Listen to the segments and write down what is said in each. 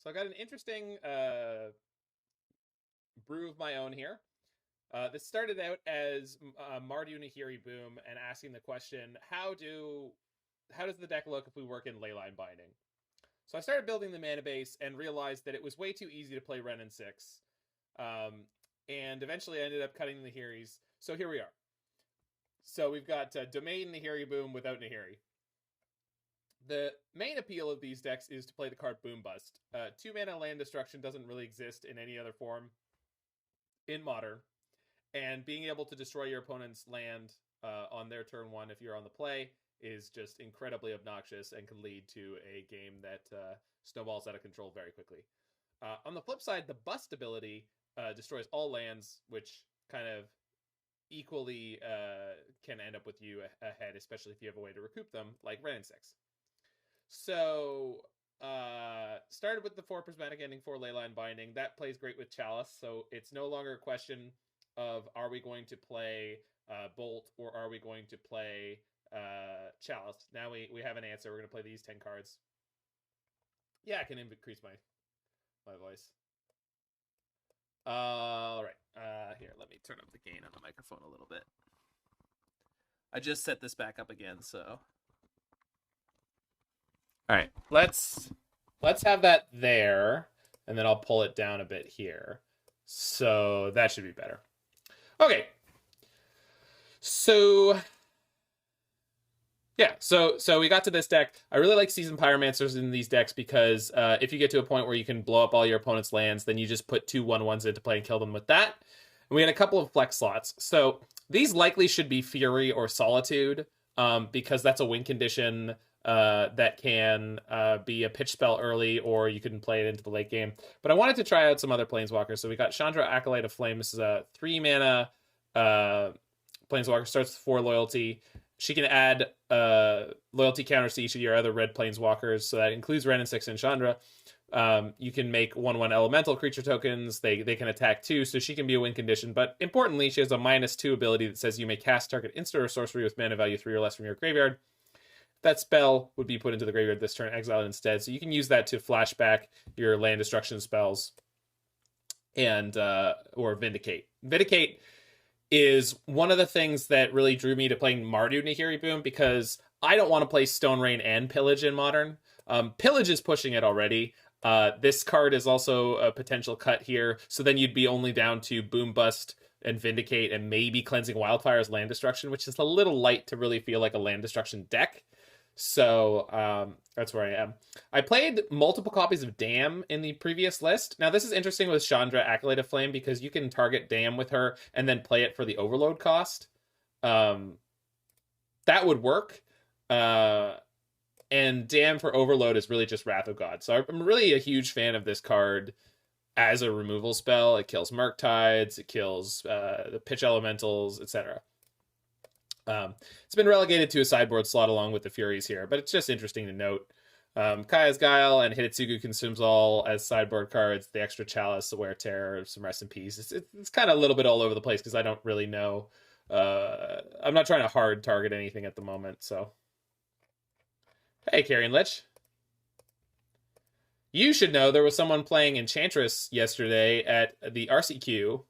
So I got an interesting brew of my own here. This started out as Mardu Nahiri Boom and asking the question, how does the deck look if we work in Leyline Binding? So I started building the mana base and realized that it was way too easy to play Wrenn and Six. And eventually I ended up cutting the Nahiris. So here we are. So we've got Domain Nahiri Boom without Nahiri. The main appeal of these decks is to play the card Boom Bust. 2-mana land destruction doesn't really exist in any other form in Modern. And being able to destroy your opponent's land on their turn 1 if you're on the play is just incredibly obnoxious and can lead to a game that snowballs out of control very quickly. On the flip side, the Bust ability destroys all lands, which kind of equally can end up with you ahead, especially if you have a way to recoup them, like Wrenn and Six. So, started with the 4 Prismatic Ending, 4 Leyline Binding. That plays great with Chalice, so it's no longer a question of are we going to play Bolt or are we going to play Chalice. Now we have an answer. We're going to play these 10 cards. Yeah, I can increase my voice. All right. Here, let me turn up the gain on the microphone a little bit. I just set this back up again, so... All right, let's have that there, and then I'll pull it down a bit here. So that should be better. Okay. So yeah, so we got to this deck. I really like Seasoned Pyromancers in these decks because if you get to a point where you can blow up all your opponent's lands, then you just put 2 1/1s into play and kill them with that. And we had a couple of flex slots. So these likely should be Fury or Solitude because that's a win condition that can be a pitch spell early, or you can play it into the late game. But I wanted to try out some other Planeswalkers. So we got Chandra, Acolyte of Flame. This is a 3-mana Planeswalker, starts with 4 loyalty. She can add loyalty counters to each of your other red Planeswalkers, so that includes Wrenn and Six and Chandra. You can make 1/1 elemental creature tokens. They can attack too, so she can be a win condition. But importantly, she has a -2 ability that says you may cast target instant or sorcery with mana value 3 or less from your graveyard. That spell would be put into the graveyard this turn, exiled instead. So you can use that to flashback your land destruction spells and or Vindicate. Vindicate is one of the things that really drew me to playing Mardu Nahiri Boom because I don't want to play Stone Rain and Pillage in Modern. Pillage is pushing it already. This card is also a potential cut here. So then you'd be only down to Boom Bust and Vindicate and maybe Cleansing Wildfire's land destruction, which is a little light to really feel like a land destruction deck. So that's where I am. I played multiple copies of Dam in the previous list. Now, this is interesting with Chandra, Acolyte of Flame, because you can target Dam with her and then play it for the overload cost. That would work. And Dam for overload is really just Wrath of God. So I'm really a huge fan of this card as a removal spell. It kills Murktides, it kills the Pitch Elementals, etc. It's been relegated to a sideboard slot along with the Furies here, but it's just interesting to note. Kaya's Guile and Hidetsugu Consumes All as sideboard cards, the extra Chalice, the Wear Terror, some Rest in Peace. It's kind of a little bit all over the place because I don't really know. I'm not trying to hard target anything at the moment, so. Hey, Carrion Lich. You should know there was someone playing Enchantress yesterday at the RCQ.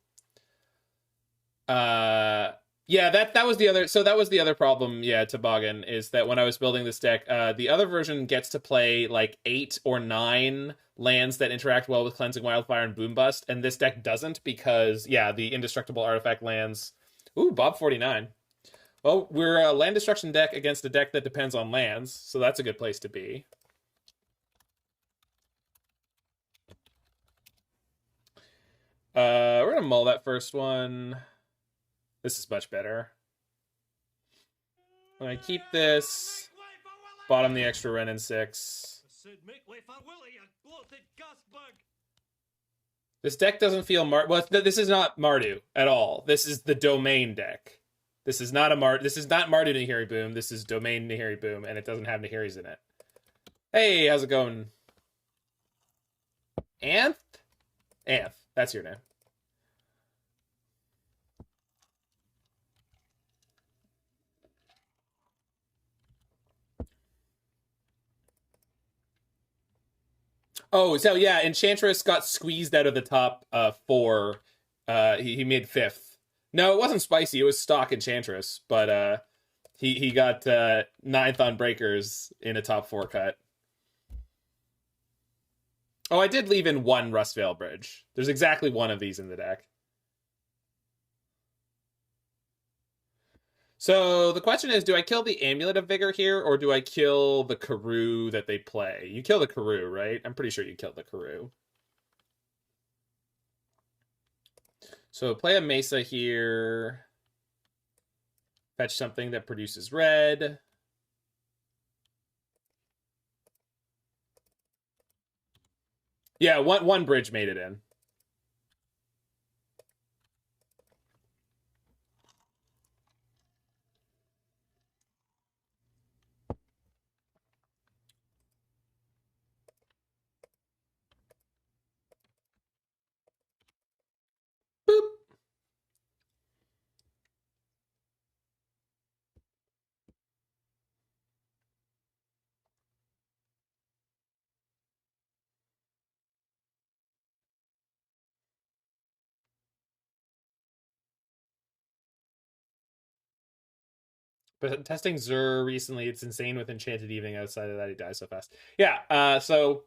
Yeah, that was the other. So that was the other problem. Yeah, Toboggan, is that when I was building this deck, the other version gets to play like 8 or 9 lands that interact well with Cleansing Wildfire and Boom Bust, and this deck doesn't because the indestructible artifact lands. Ooh, Bob 49. Well, we're a land destruction deck against a deck that depends on lands, so that's a good place to be. We're gonna mull that first one. This is much better. I'm gonna keep this. Bottom the extra Wrenn and Six. This deck doesn't feel well, this is not Mardu at all. This is the Domain deck. This is not This is not Mardu Nahiri Boom. This is Domain Nahiri Boom, and it doesn't have Nahiris in it. Hey, how's it going? Anth? Anth, that's your name. Oh, so yeah, Enchantress got squeezed out of the top 4. He made 5th. No, it wasn't spicy. It was stock Enchantress, but he got 9th on breakers in a top 4 cut. Oh, I did leave in 1 Rustvale Bridge. There's exactly 1 of these in the deck. So the question is, do I kill the Amulet of Vigor here, or do I kill the Karoo that they play? You kill the Karoo, right? I'm pretty sure you kill the Karoo. So play a Mesa here. Fetch something that produces red. Yeah, one bridge made it in. Boop. But testing Zur recently, it's insane with Enchanted Evening. Outside of that, he dies so fast. Yeah, so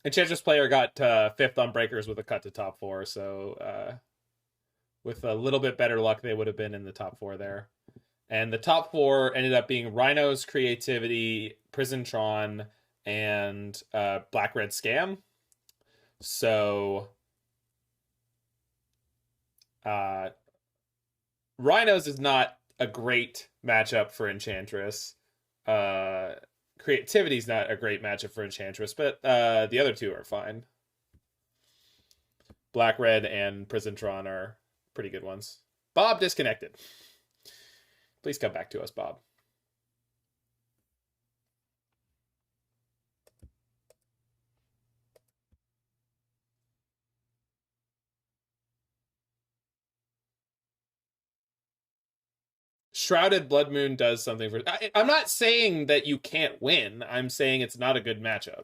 Enchantress player got 5th on breakers with a cut to top 4. So with a little bit better luck, they would have been in the top 4 there. And the top 4 ended up being Rhino's Creativity, Prisontron, and Black Red Scam. So Rhinos is not a great matchup for Enchantress. Creativity is not a great matchup for Enchantress, but the other 2 are fine. Black Red and Prisontron are pretty good ones. Bob disconnected. Please come back to us, Bob. Shrouded Blood Moon does something for... I'm not saying that you can't win. I'm saying it's not a good matchup.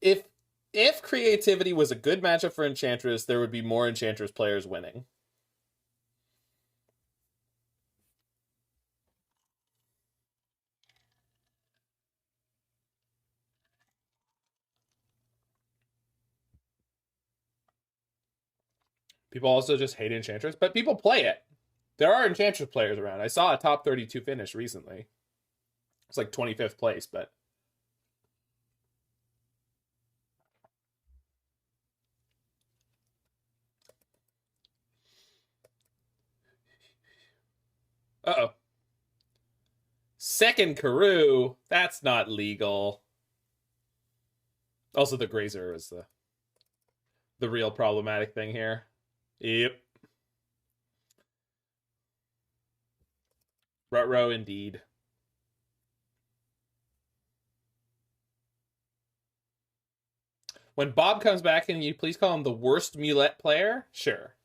If Creativity was a good matchup for Enchantress, there would be more Enchantress players winning. People also just hate Enchantress, but people play it. There are Enchantress players around. I saw a top 32 finish recently. It's like 25th place, but... Uh-oh. Second Karoo? That's not legal. Also, the Grazer is the real problematic thing here. Yep. Rutrow indeed. When Bob comes back, can you please call him the worst Mulet player? Sure.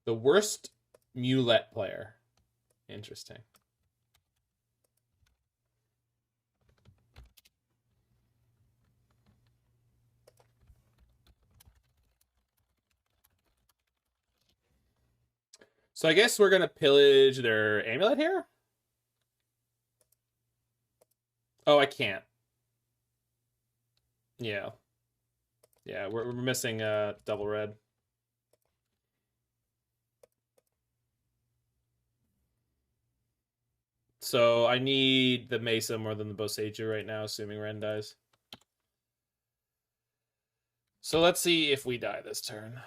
The worst Mulet player. Interesting. So I guess we're going to pillage their amulet here? Oh, I can't. Yeah. Yeah, we're missing double red. So I need the Mesa more than the Boseiju right now, assuming Wrenn dies. So let's see if we die this turn.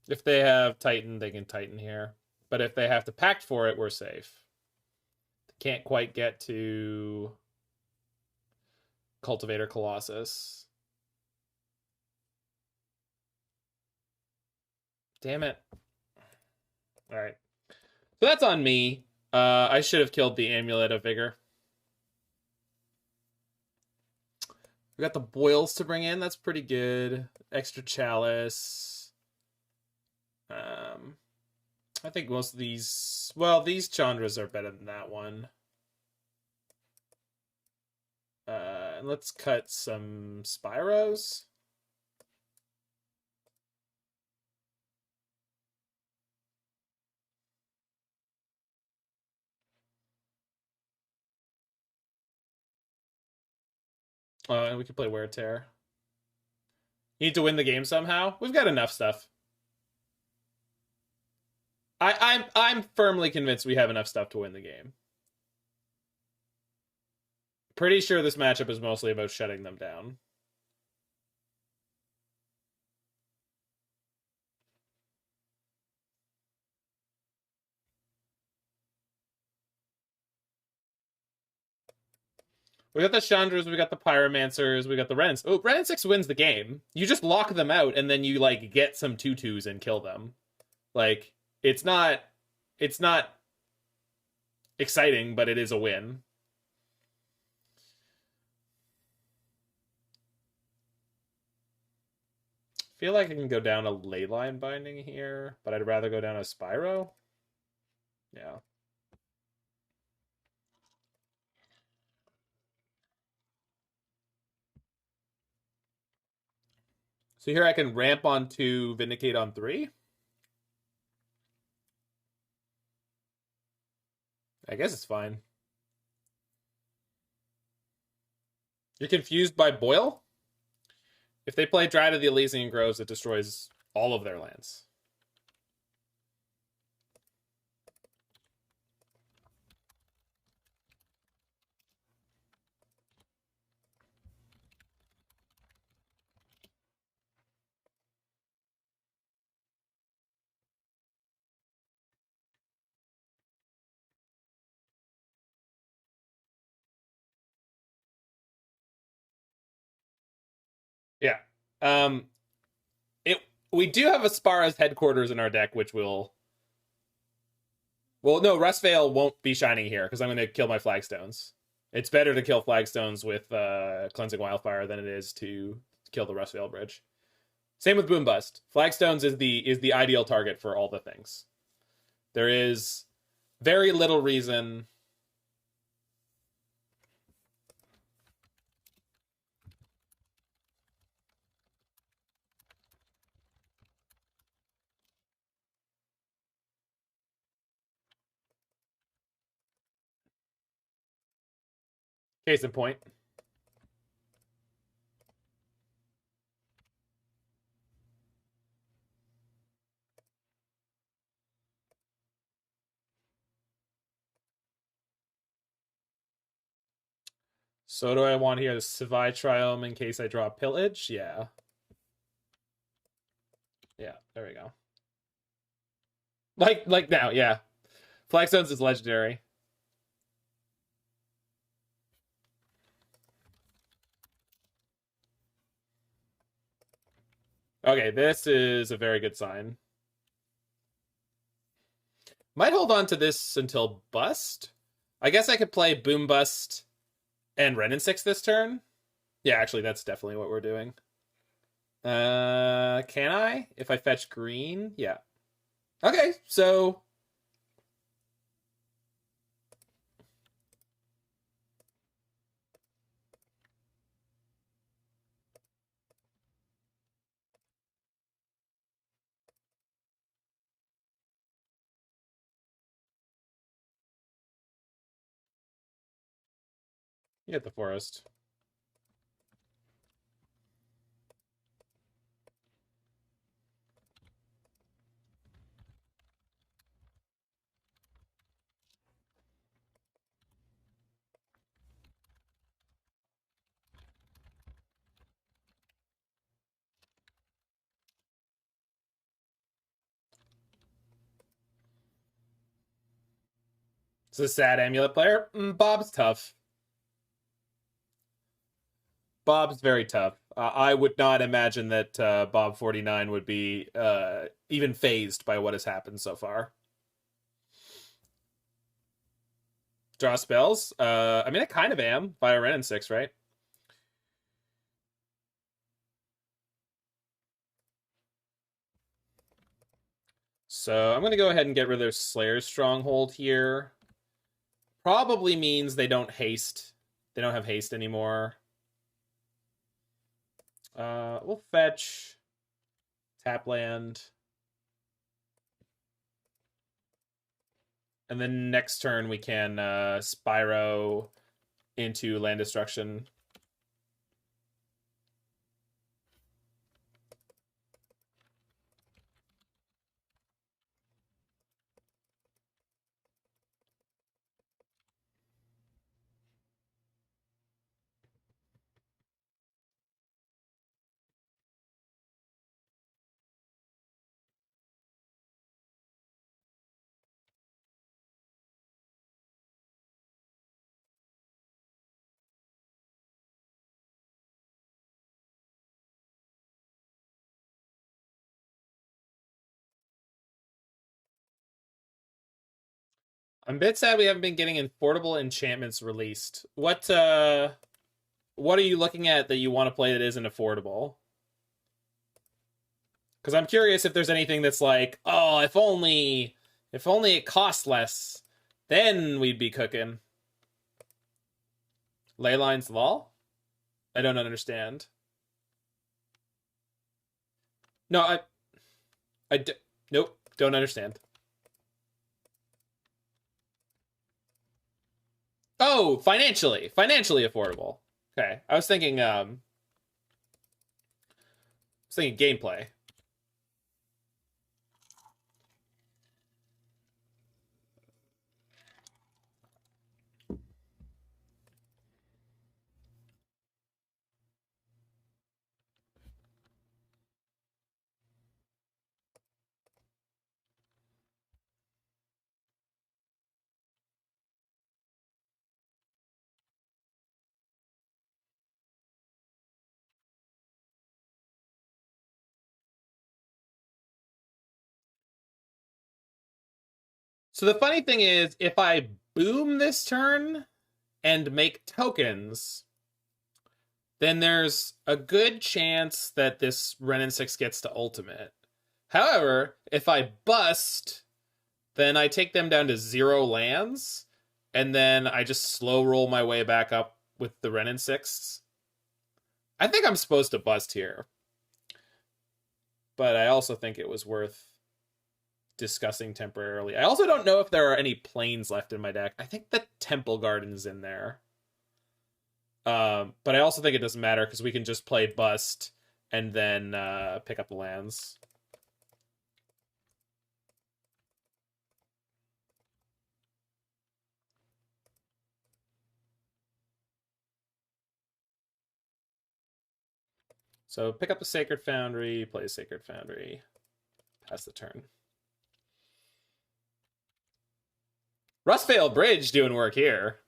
If they have Titan, they can Titan here. But if they have to Pact for it, we're safe. Can't quite get to Cultivator Colossus. Damn it. All right. So that's on me. I should have killed the Amulet of Vigor. We got the boils to bring in. That's pretty good. Extra Chalice. I think most of these... Well, these Chandras are better than that one. Let's cut some Spyros. And we could play Wear Tear. Need to win the game somehow? We've got enough stuff. I'm firmly convinced we have enough stuff to win the game. Pretty sure this matchup is mostly about shutting them down. We got the Chandras, we got the Pyromancers, we got the Wrenns. Oh, Wrenn and Six wins the game. You just lock them out, and then you, like, get some 2/2s and kill them. Like, it's not exciting, but it is a win. I feel like I can go down a Leyline Binding here, but I'd rather go down a Spyro. Yeah. So here I can ramp on 2, Vindicate on 3. I guess it's fine. You're confused by Boil? If they play Dryad of the Elysian Groves, it destroys all of their lands. Yeah. We do have a Spara's headquarters in our deck, which will... Well, no, Rustvale won't be shining here, because I'm going to kill my Flagstones. It's better to kill Flagstones with Cleansing Wildfire than it is to kill the Rustvale Bridge. Same with Boom Bust. Flagstones is the ideal target for all the things. There is very little reason... Case in point. So do I want here the Savai Triome in case I draw Pillage? Yeah. Yeah, there we go. Like now, yeah. Flagstones is legendary. Okay, this is a very good sign. Might hold on to this until Bust. I guess I could play Boom Bust and Wrenn and Six this turn. Yeah, actually, that's definitely what we're doing. Can I? If I fetch green? Yeah. Okay, so... You get the forest. It's a sad Amulet player. Bob's tough. Bob's very tough. I would not imagine that Bob 49 would be even phased by what has happened so far. Draw spells. I mean, I kind of am via Wrenn and Six, right? So I'm going to go ahead and get rid of their Slayer's Stronghold here. Probably means they don't haste. They don't have haste anymore. We'll fetch. Tap land. And then next turn we can Spyro into land destruction. I'm a bit sad we haven't been getting affordable enchantments released. What are you looking at that you want to play that isn't affordable? Because I'm curious if there's anything that's like, oh, if only it cost less, then we'd be cooking. Leyline's Law? I don't understand. No, nope, don't understand. Oh, financially affordable. Okay, I was thinking gameplay. So the funny thing is, if I boom this turn and make tokens, then there's a good chance that this Wrenn and Six gets to ultimate. However, if I bust, then I take them down to 0 lands, and then I just slow roll my way back up with the Wrenn and Six. I think I'm supposed to bust here. But I also think it was worth discussing temporarily. I also don't know if there are any planes left in my deck. I think the Temple Garden's in there. But I also think it doesn't matter because we can just play bust and then pick up the lands. So pick up the Sacred Foundry, play Sacred Foundry, pass the turn. Rustvale Bridge doing work here.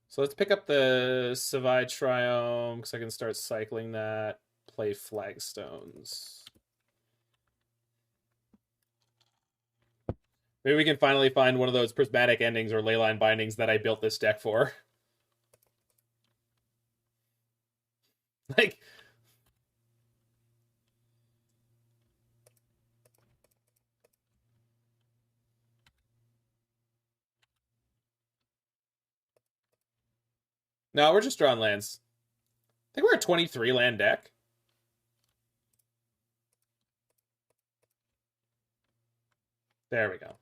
So let's pick up the Savai Triome because I can start cycling that. Play Flagstones. Maybe we can finally find one of those Prismatic Endings or Leyline Bindings that I built this deck for. Like, no, we're just drawing lands. I think we're a 23 land deck. There we go.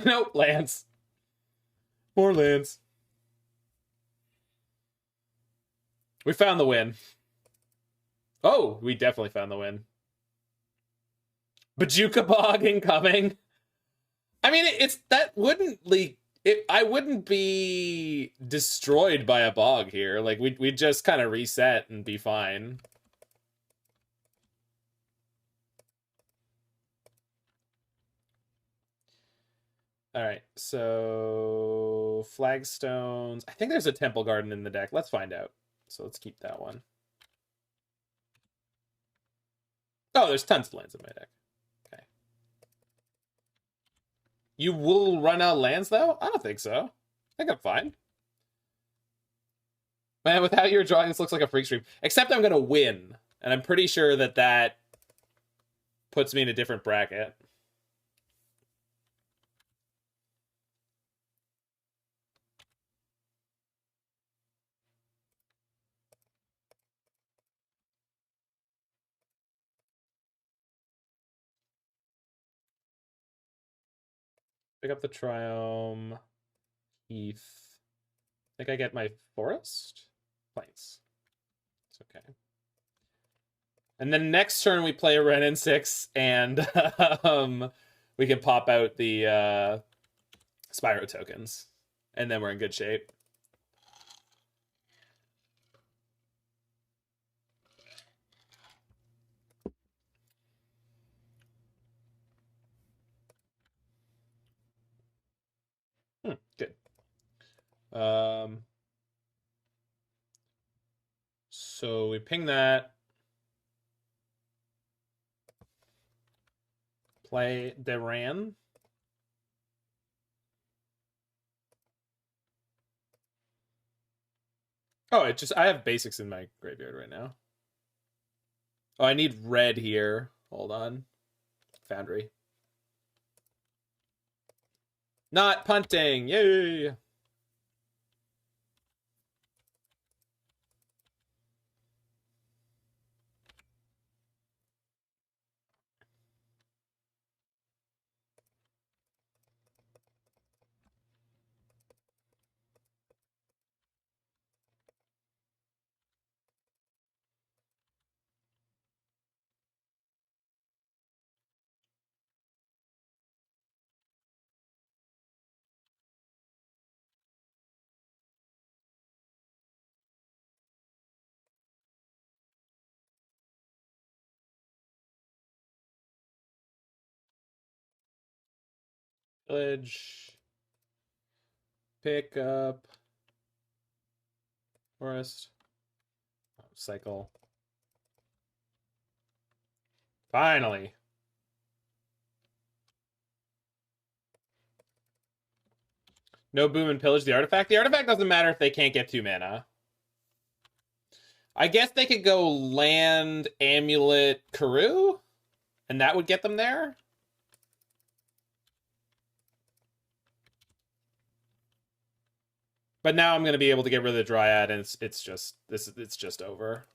Nope, lands. More lands. We found the win. Oh, we definitely found the win. Bajuka Bog incoming. I mean, it's that wouldn't leak. I wouldn't be destroyed by a bog here. Like we'd just kind of reset and be fine. All right, so So Flagstones. I think there's a Temple Garden in the deck. Let's find out. So let's keep that one. Oh, there's tons of lands in my deck. Okay. You will run out of lands, though? I don't think so. I think I'm fine. Man, without your drawing, this looks like a freak stream. Except I'm going to win. And I'm pretty sure that that puts me in a different bracket. Pick up the Triome. Heath. I think I get my Forest? Plains. It's okay. And then next turn we play a Wrenn and Six, and we can pop out the Spyro tokens. And then we're in good shape. Good. So we ping that. Play Deran. Oh, it just, I have basics in my graveyard right now. Oh, I need red here. Hold on. Foundry. Not punting. Yay. Pillage. Pick up. Forest. Cycle. Finally. No boom and pillage the artifact. The artifact doesn't matter if they can't get 2 mana. I guess they could go land Amulet Karoo, and that would get them there. But now I'm going to be able to get rid of the Dryad, and it's just over.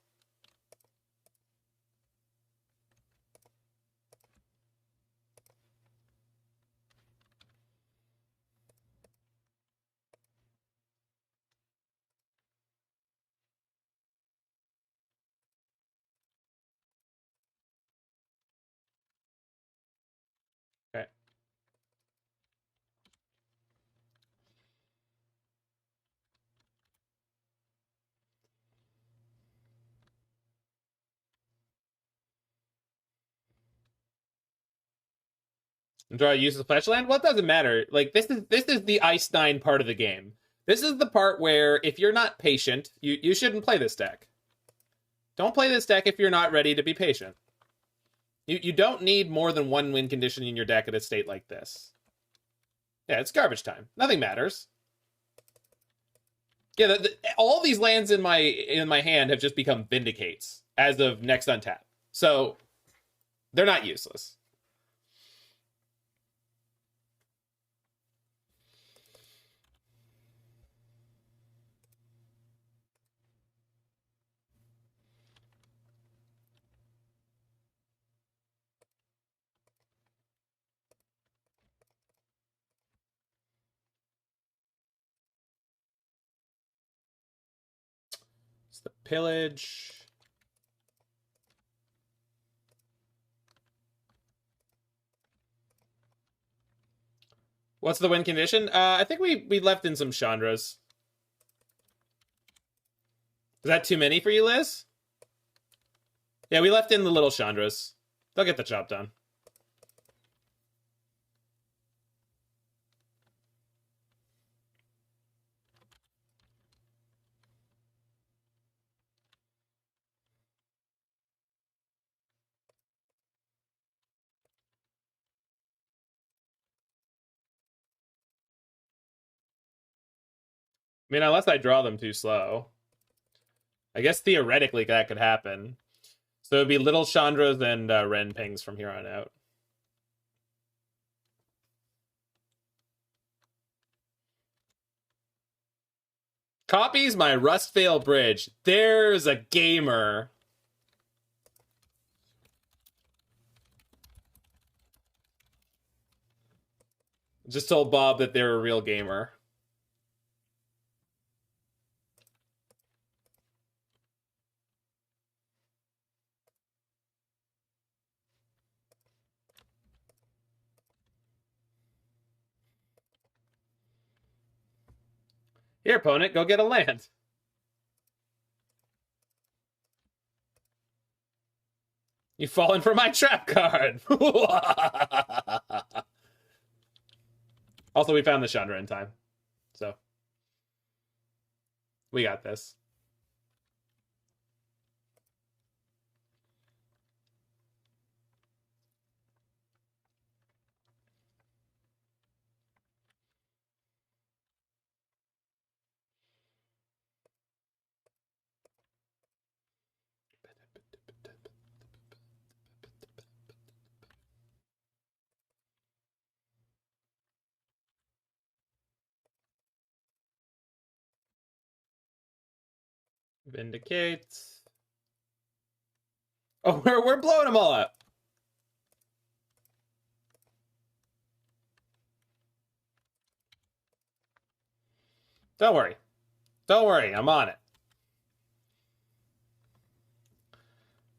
Okay. And draw a useless fetch land? Well, it doesn't matter. Like, this is the Ice 9 part of the game. This is the part where if you're not patient, you shouldn't play this deck. Don't play this deck if you're not ready to be patient. You don't need more than 1 win condition in your deck at a state like this. Yeah, it's garbage time. Nothing matters. Yeah, all these lands in my hand have just become Vindicates as of next untap. So they're not useless. It's the Pillage. What's the win condition? I think we left in some Chandras. Is that too many for you, Liz? Yeah, we left in the little Chandras. They'll get the job done. mean, unless I draw them too slow. I guess theoretically that could happen. So it'd be little Chandras and Wrenn Pings from here on out. Copies my Rustvale Bridge. There's a gamer. Just told Bob that they're a real gamer. Here, opponent, go get a land. You've fallen for my trap card. Also, we found the Chandra in time. So, we got this. Vindicate. Oh, we're blowing them all up. Don't worry. Don't worry, I'm on it.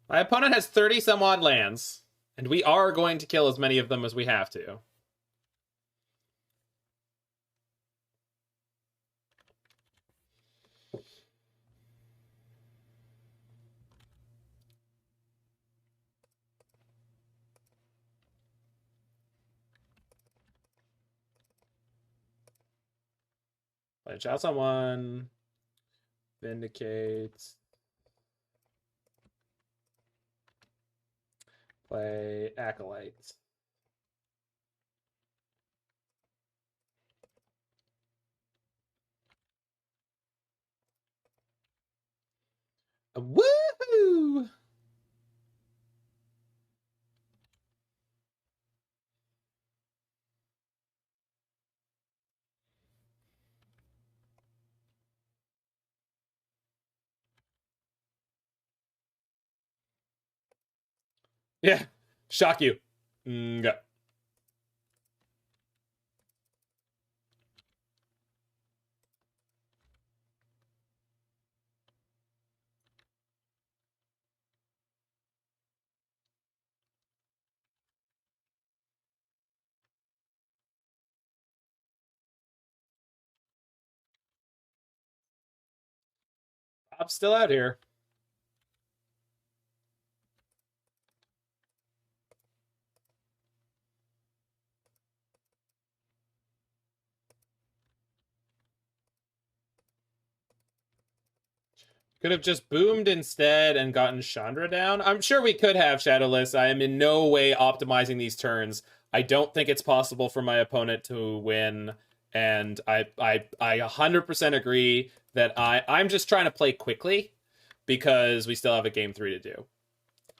My opponent has 30 some odd lands, and we are going to kill as many of them as we have to. Play Chalice on one. Vindicate. Play Acolyte. Woohoo! Yeah, shock you. Go. I'm still out here. Could have just boomed instead and gotten Chandra down. I'm sure we could have, Shadowless. I am in no way optimizing these turns. I don't think it's possible for my opponent to win, and I 100% agree that I'm just trying to play quickly because we still have a game 3 to do.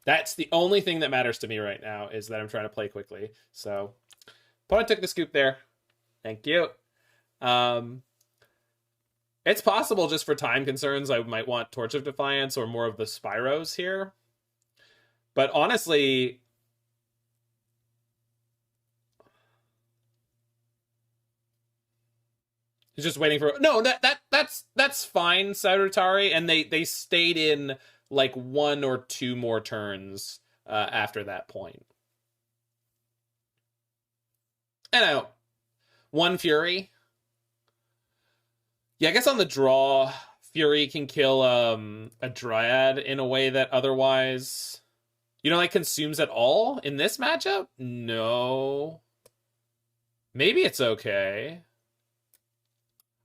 That's the only thing that matters to me right now, is that I'm trying to play quickly. So, opponent took the scoop there. Thank you. It's possible, just for time concerns, I might want Torch of Defiance or more of the Spyros here. But honestly, he's just waiting for... No, that's fine, Saurutari, and they stayed in like 1 or 2 more turns after that point. And I know, 1 Fury. Yeah, I guess on the draw, Fury can kill a Dryad in a way that otherwise... You don't like Consumes at all in this matchup? No. Maybe it's okay.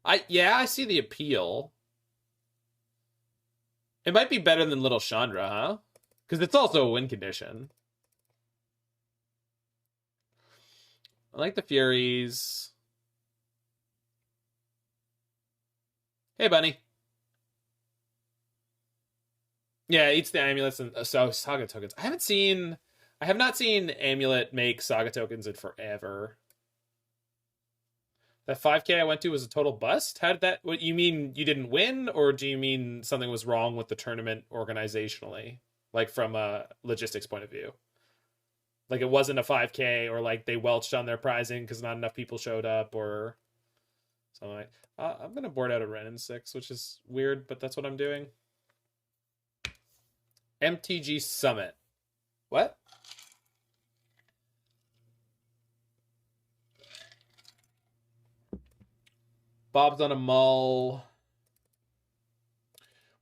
I see the appeal. It might be better than Little Chandra, huh? Because it's also a win condition. I like the Furies. Hey, bunny. Yeah, it eats the amulets and so saga tokens. I have not seen Amulet make saga tokens in forever. That 5K I went to was a total bust? How did that, what you mean you didn't win, or do you mean something was wrong with the tournament organizationally? Like from a logistics point of view? Like it wasn't a 5K, or like they welched on their prizing because not enough people showed up, or something like I'm gonna board out a Wrenn and Six, which is weird, but that's what I'm doing. MTG Summit. What? Bob's on a mull.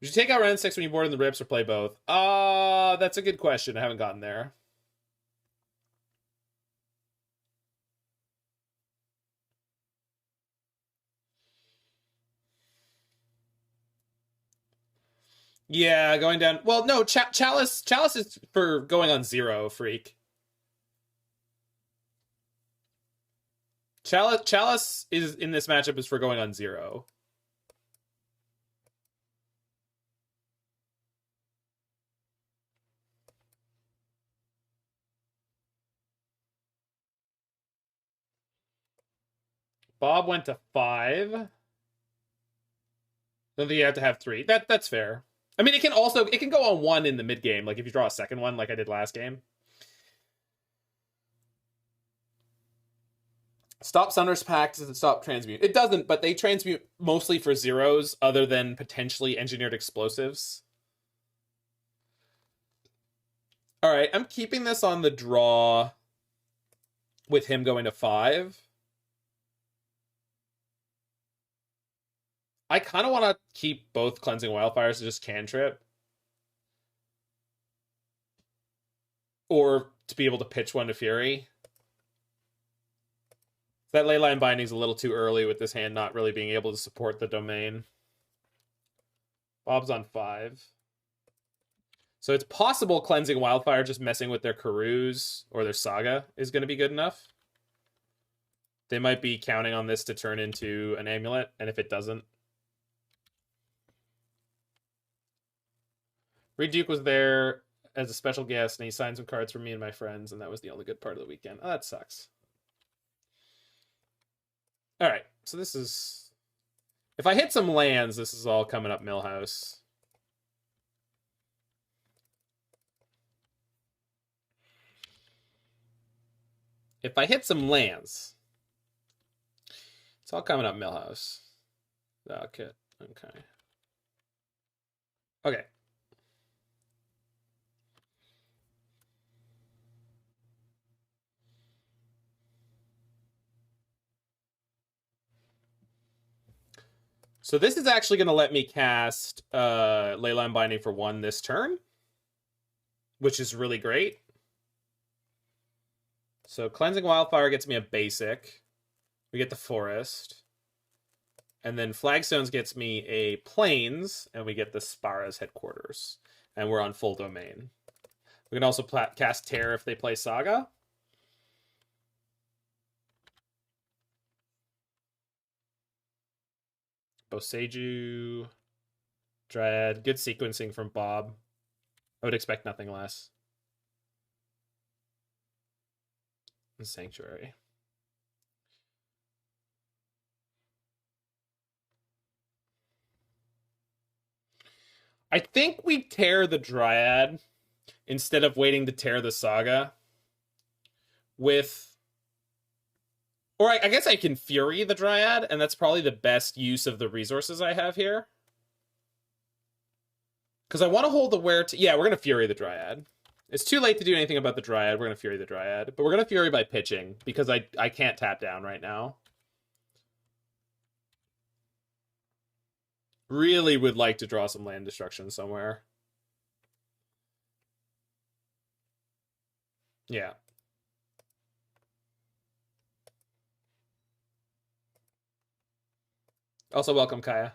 Would you take out Wrenn and Six when you board in the Rips or play both? That's a good question. I haven't gotten there. Yeah, going down. Well, no, Chalice is for going on 0, freak. Chalice is in this matchup is for going on 0. Bob went to 5. Don't think you have to have 3. That's fair. I mean, it can go on 1 in the mid game, like if you draw a second one, like I did last game. Stop Sunder's Pact, does it stop transmute? It doesn't, but they transmute mostly for 0s, other than potentially engineered explosives. All right, I'm keeping this on the draw with him going to 5. I kind of want to keep both Cleansing Wildfires to just cantrip. Or to be able to pitch one to Fury. That Leyline Binding is a little too early with this hand not really being able to support the domain. Bob's on 5. So it's possible Cleansing Wildfire just messing with their Karus or their Saga is going to be good enough. They might be counting on this to turn into an amulet, and if it doesn't... Reed Duke was there as a special guest, and he signed some cards for me and my friends, and that was the only good part of the weekend. Oh, that sucks. All right, so this is... If I hit some lands, this is all coming up Millhouse. If I hit some lands, it's all coming up Millhouse. Okay. Okay. So this is actually going to let me cast Leyline Binding for 1 this turn, which is really great. So Cleansing Wildfire gets me a basic. We get the Forest. And then Flagstones gets me a Plains, and we get the Spara's Headquarters. And we're on full domain. We can also cast Tear if they play Saga. Boseiju, Dryad, good sequencing from Bob. I would expect nothing less. And Sanctuary. I think we tear the Dryad instead of waiting to tear the Saga with... Or I guess I can Fury the Dryad, and that's probably the best use of the resources I have here. Because I want to hold the wear... Yeah, we're going to Fury the Dryad. It's too late to do anything about the Dryad. We're going to Fury the Dryad. But we're going to Fury by pitching, because I can't tap down right now. Really would like to draw some land destruction somewhere. Yeah. Also, welcome, Kaya.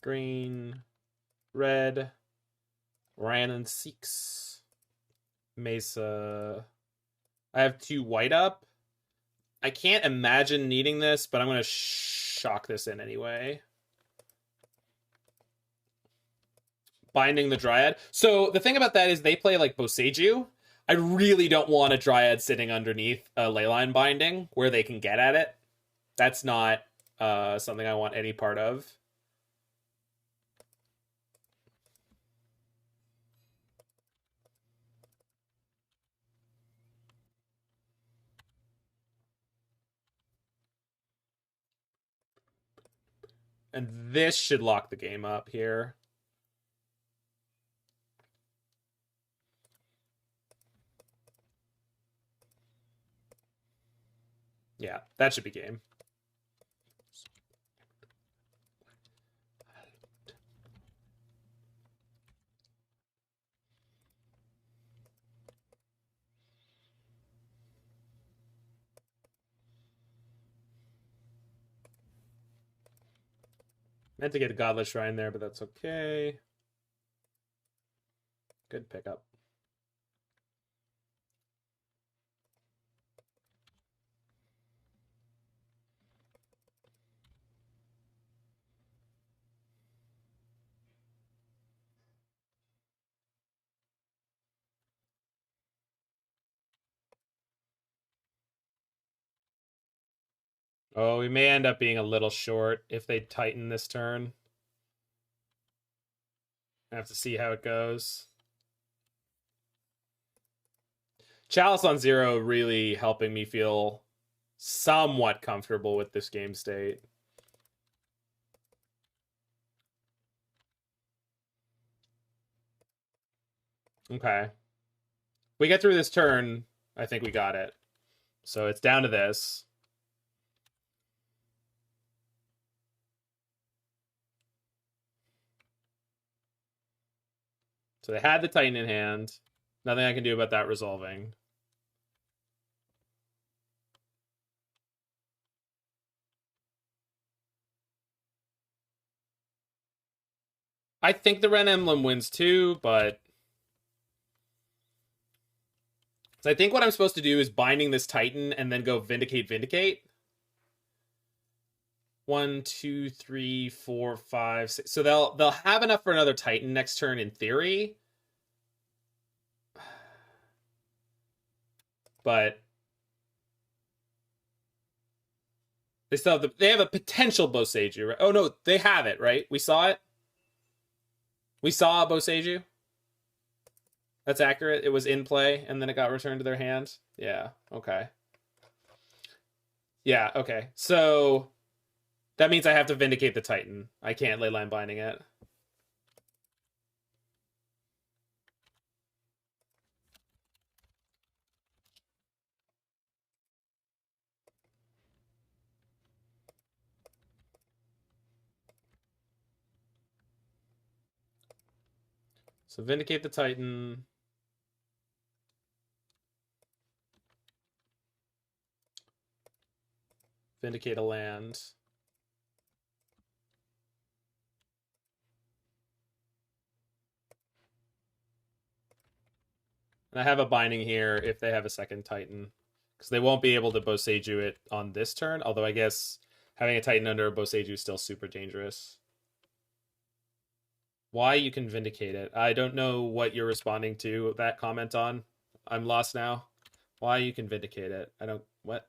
Green, red, Wrenn and Six, Mesa. I have 2 white up. I can't imagine needing this, but I'm going to shock this in anyway. Binding the Dryad. So the thing about that is they play like Boseiju. I really don't want a Dryad sitting underneath a Leyline Binding where they can get at it. That's not something I want any part of. And this should lock the game up here. Yeah, that should be game. Meant to get a Godless Shrine there, but that's okay. Good pickup. Oh, we may end up being a little short if they tighten this turn. I have to see how it goes. Chalice on 0 really helping me feel somewhat comfortable with this game state. Okay. We get through this turn, I think we got it. So it's down to this. So they had the Titan in hand. Nothing I can do about that resolving. I think the Wrenn Emblem wins too, but... So I think what I'm supposed to do is binding this Titan and then go Vindicate. 1, 2, 3, 4, 5, 6. So they'll have enough for another Titan next turn in theory. But they have a potential Boseiju, right? Oh no, they have it, right? We saw it. We saw Boseiju. That's accurate. It was in play and then it got returned to their hand. Yeah, okay. Yeah, okay. So that means I have to Vindicate the Titan. I can't Leyline Binding it. So Vindicate the Titan. Vindicate a land. And I have a binding here if they have a second Titan. Because they won't be able to Boseiju it on this turn. Although I guess having a Titan under a Boseiju is still super dangerous. Why you can Vindicate it. I don't know what you're responding to that comment on. I'm lost now. Why you can Vindicate it. I don't... What?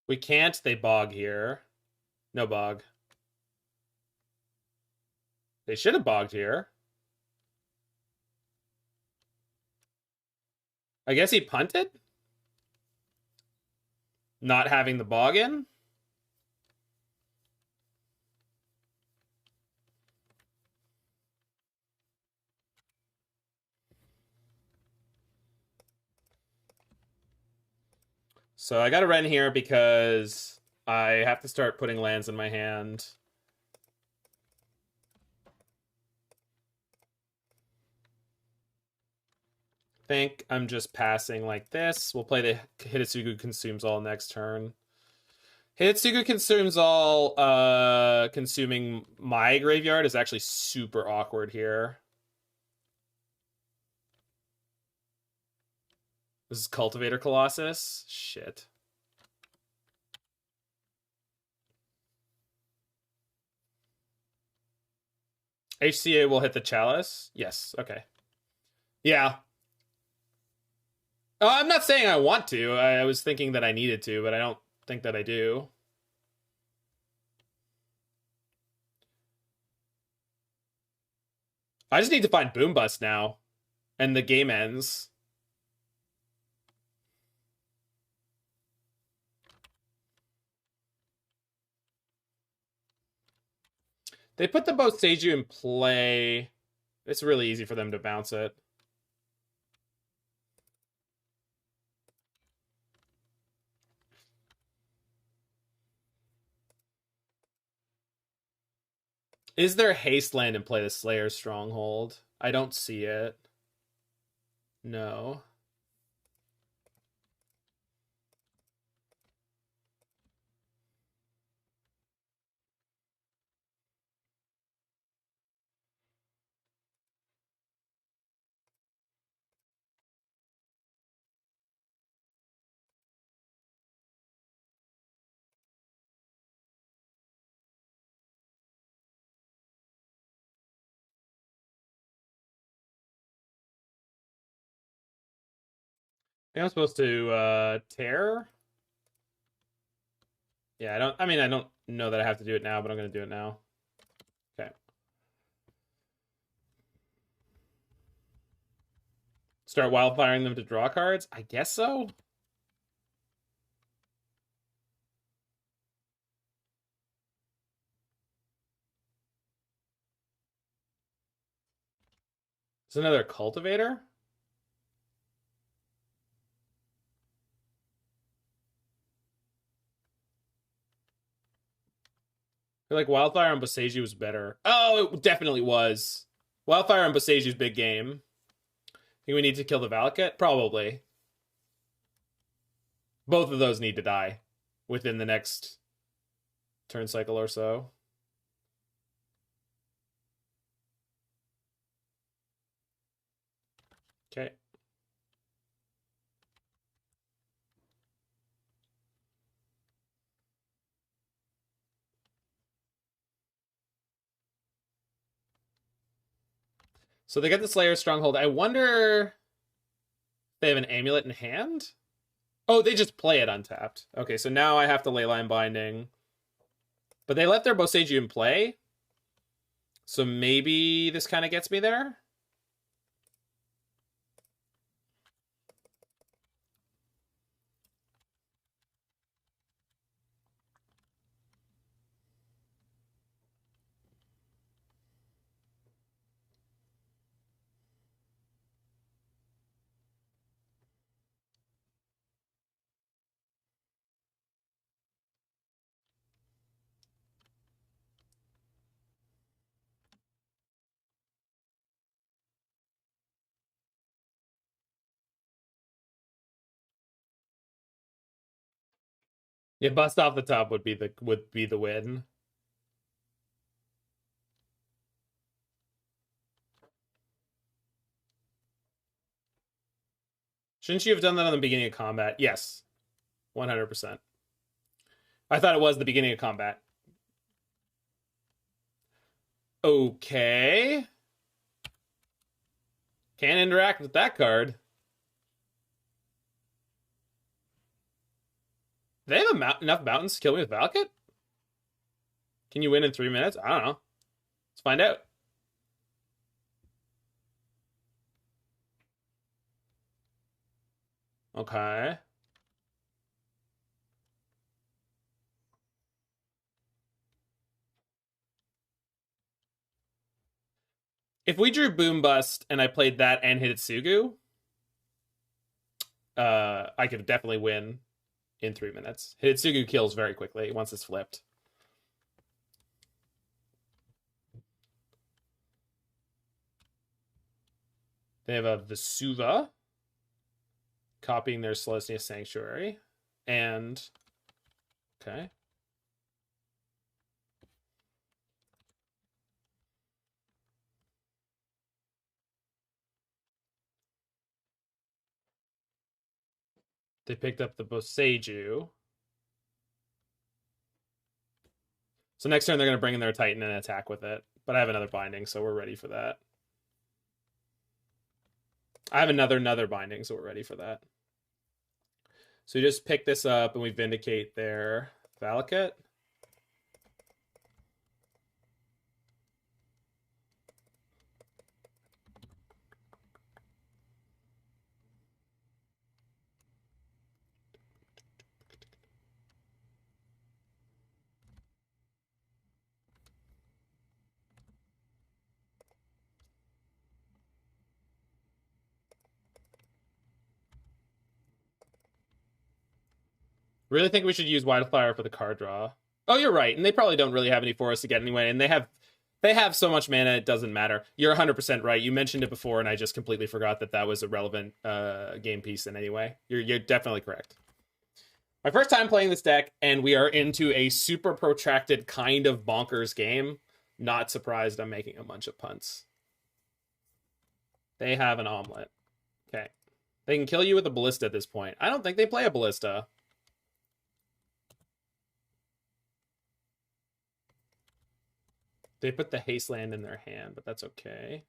We can't. They bog here. No bog. They should have bogged here. I guess he punted? Not having the bog in? So I got a Wrenn here because I have to start putting lands in my hand. Think I'm just passing like this. We'll play the Hidetsugu Consumes All next turn. Hidetsugu Consumes All, consuming my graveyard is actually super awkward here. This is Cultivator Colossus. Shit. HCA will hit the Chalice? Yes, okay. Yeah. I'm not saying I want to. I was thinking that I needed to, but I don't think that I do. I just need to find Boom Bust now, and the game ends. They put the Boseiju in play. It's really easy for them to bounce it. Is there haste land in play the Slayer Stronghold? I don't see it. No. I think I'm supposed to tear. Yeah, I don't know that I have to do it now, but I'm gonna do it now. Okay. Start wildfiring them to draw cards? I guess so. It's another cultivator. I feel like Wildfire on Boseiju was better. Oh, it definitely was. Wildfire on Boseiju's big game. Think we need to kill the Valakut? Probably. Both of those need to die within the next turn cycle or so. Okay. So they get the Slayer Stronghold. I wonder if they have an amulet in hand? Oh, they just play it untapped. Okay, so now I have to Leyline Binding. But they let their Boseiju in play. So maybe this kind of gets me there. Yeah, bust off the top would be the win. Shouldn't you have done that on the beginning of combat? Yes. 100%. I thought it was the beginning of combat. Okay. Can't interact with that card. Do they have enough mountains to kill me with Valakut? Can you win in 3 minutes? I don't know. Let's find out. Okay. If we drew Boom Bust and I played that and Hidetsugu, I could definitely win in 3 minutes. Hidetsugu kills very quickly once it's flipped. They have a Vesuva, copying their Celestia Sanctuary, and okay. They picked up the Boseiju. So next turn they're going to bring in their Titan and attack with it. But I have another binding, so we're ready for that. I have another binding, so we're ready for that. So we just pick this up and we Vindicate their Valakut. Really think we should use Wildfire for the card draw. Oh, you're right. And they probably don't really have any forests to get anyway. And they have so much mana, it doesn't matter. You're 100% right. You mentioned it before, and I just completely forgot that was a relevant game piece in any way. You're definitely correct. My first time playing this deck, and we are into a super protracted kind of bonkers game. Not surprised I'm making a bunch of punts. They have an omelet. Okay. They can kill you with a ballista at this point. I don't think they play a ballista. They put the haste land in their hand, but that's okay.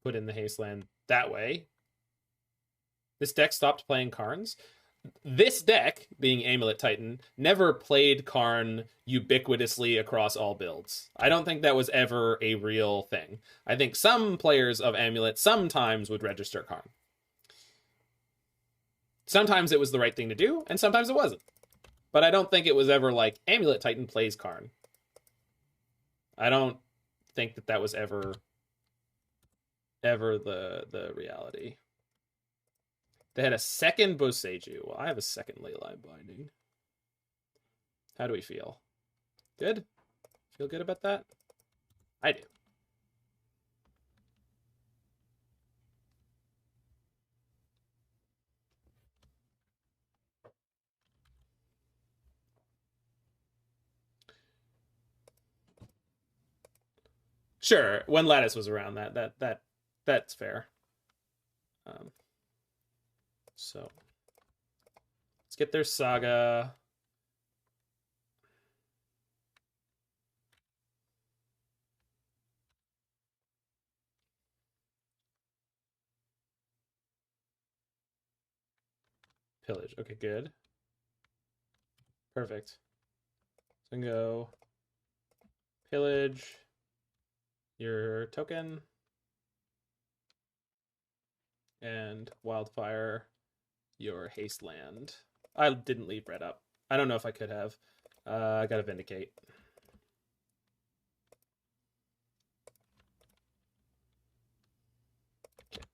Put in the haste land that way. This deck stopped playing Karns. This deck, being Amulet Titan, never played Karn ubiquitously across all builds. I don't think that was ever a real thing. I think some players of Amulet sometimes would register Karn. Sometimes it was the right thing to do, and sometimes it wasn't. But I don't think it was ever like, Amulet Titan plays Karn. I don't think that was ever the reality. They had a second Boseiju. Well, I have a second Leyline Binding. How do we feel? Good? Feel good about that? I do. Sure, when Lattice was around, that's fair. So let's get their Saga. Pillage. Okay, good. Perfect. So I can go Pillage your token and Wildfire your haste land. I didn't leave red up. I don't know if I could have. I gotta Vindicate. Okay.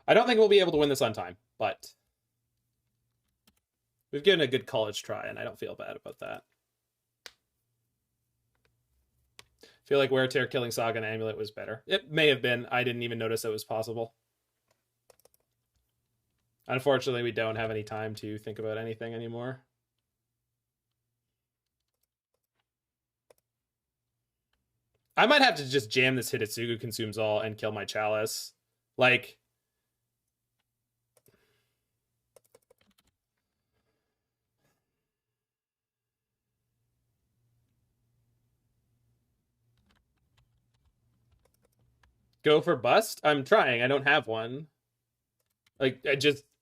I don't think we'll be able to win this on time, but we've given a good college try, and I don't feel bad about that. I feel like Wear Tear killing Saga and Amulet was better. It may have been. I didn't even notice it was possible. Unfortunately, we don't have any time to think about anything anymore. I might have to just jam this Hidetsugu Consumes All and kill my Chalice. Like, go for bust? I'm trying. I don't have one. Like,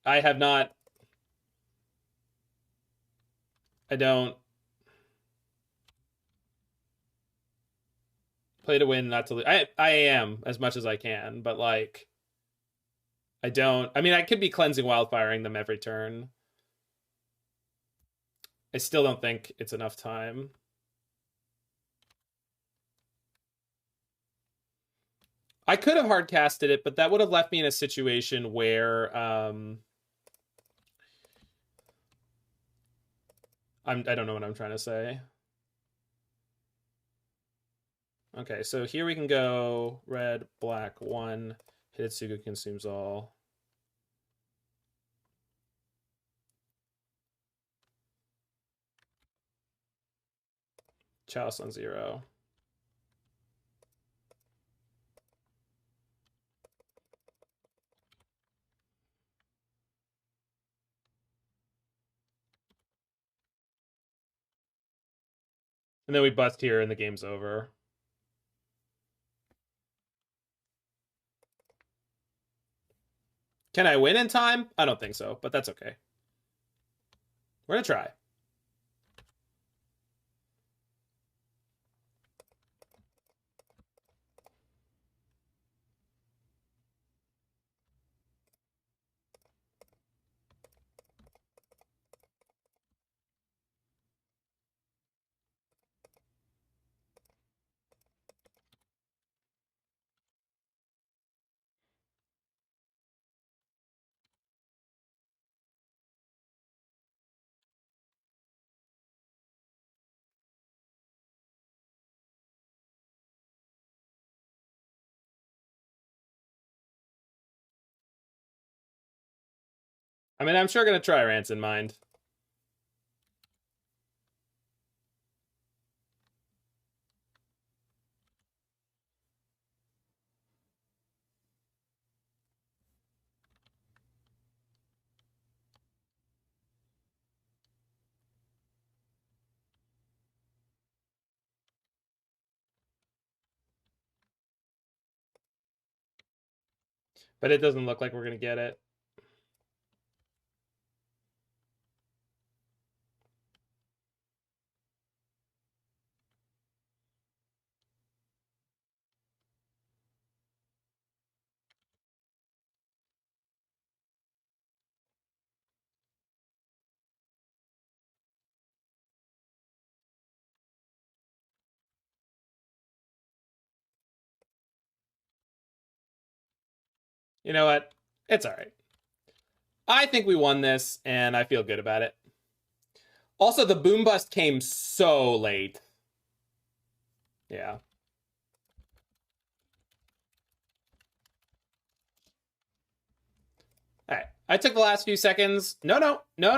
I have not. I don't. Play to win, not to lose. I am as much as I can, but like, I don't. I mean, I could be Cleansing Wildfiring them every turn. I still don't think it's enough time. I could have hard casted it, but that would have left me in a situation where I don't know what I'm trying to say. Okay, so here we can go red, black, 1. Hidetsugu Consumes All. Chalice on 0. And then we bust here and the game's over. Can I win in time? I don't think so, but that's okay. We're gonna try. I mean, I'm sure gonna try Rancid Mind. But it doesn't look like we're gonna get it. You know what? It's all right. I think we won this, and I feel good about it. Also, the boom bust came so late. Yeah. All right. I took the last few seconds. No. We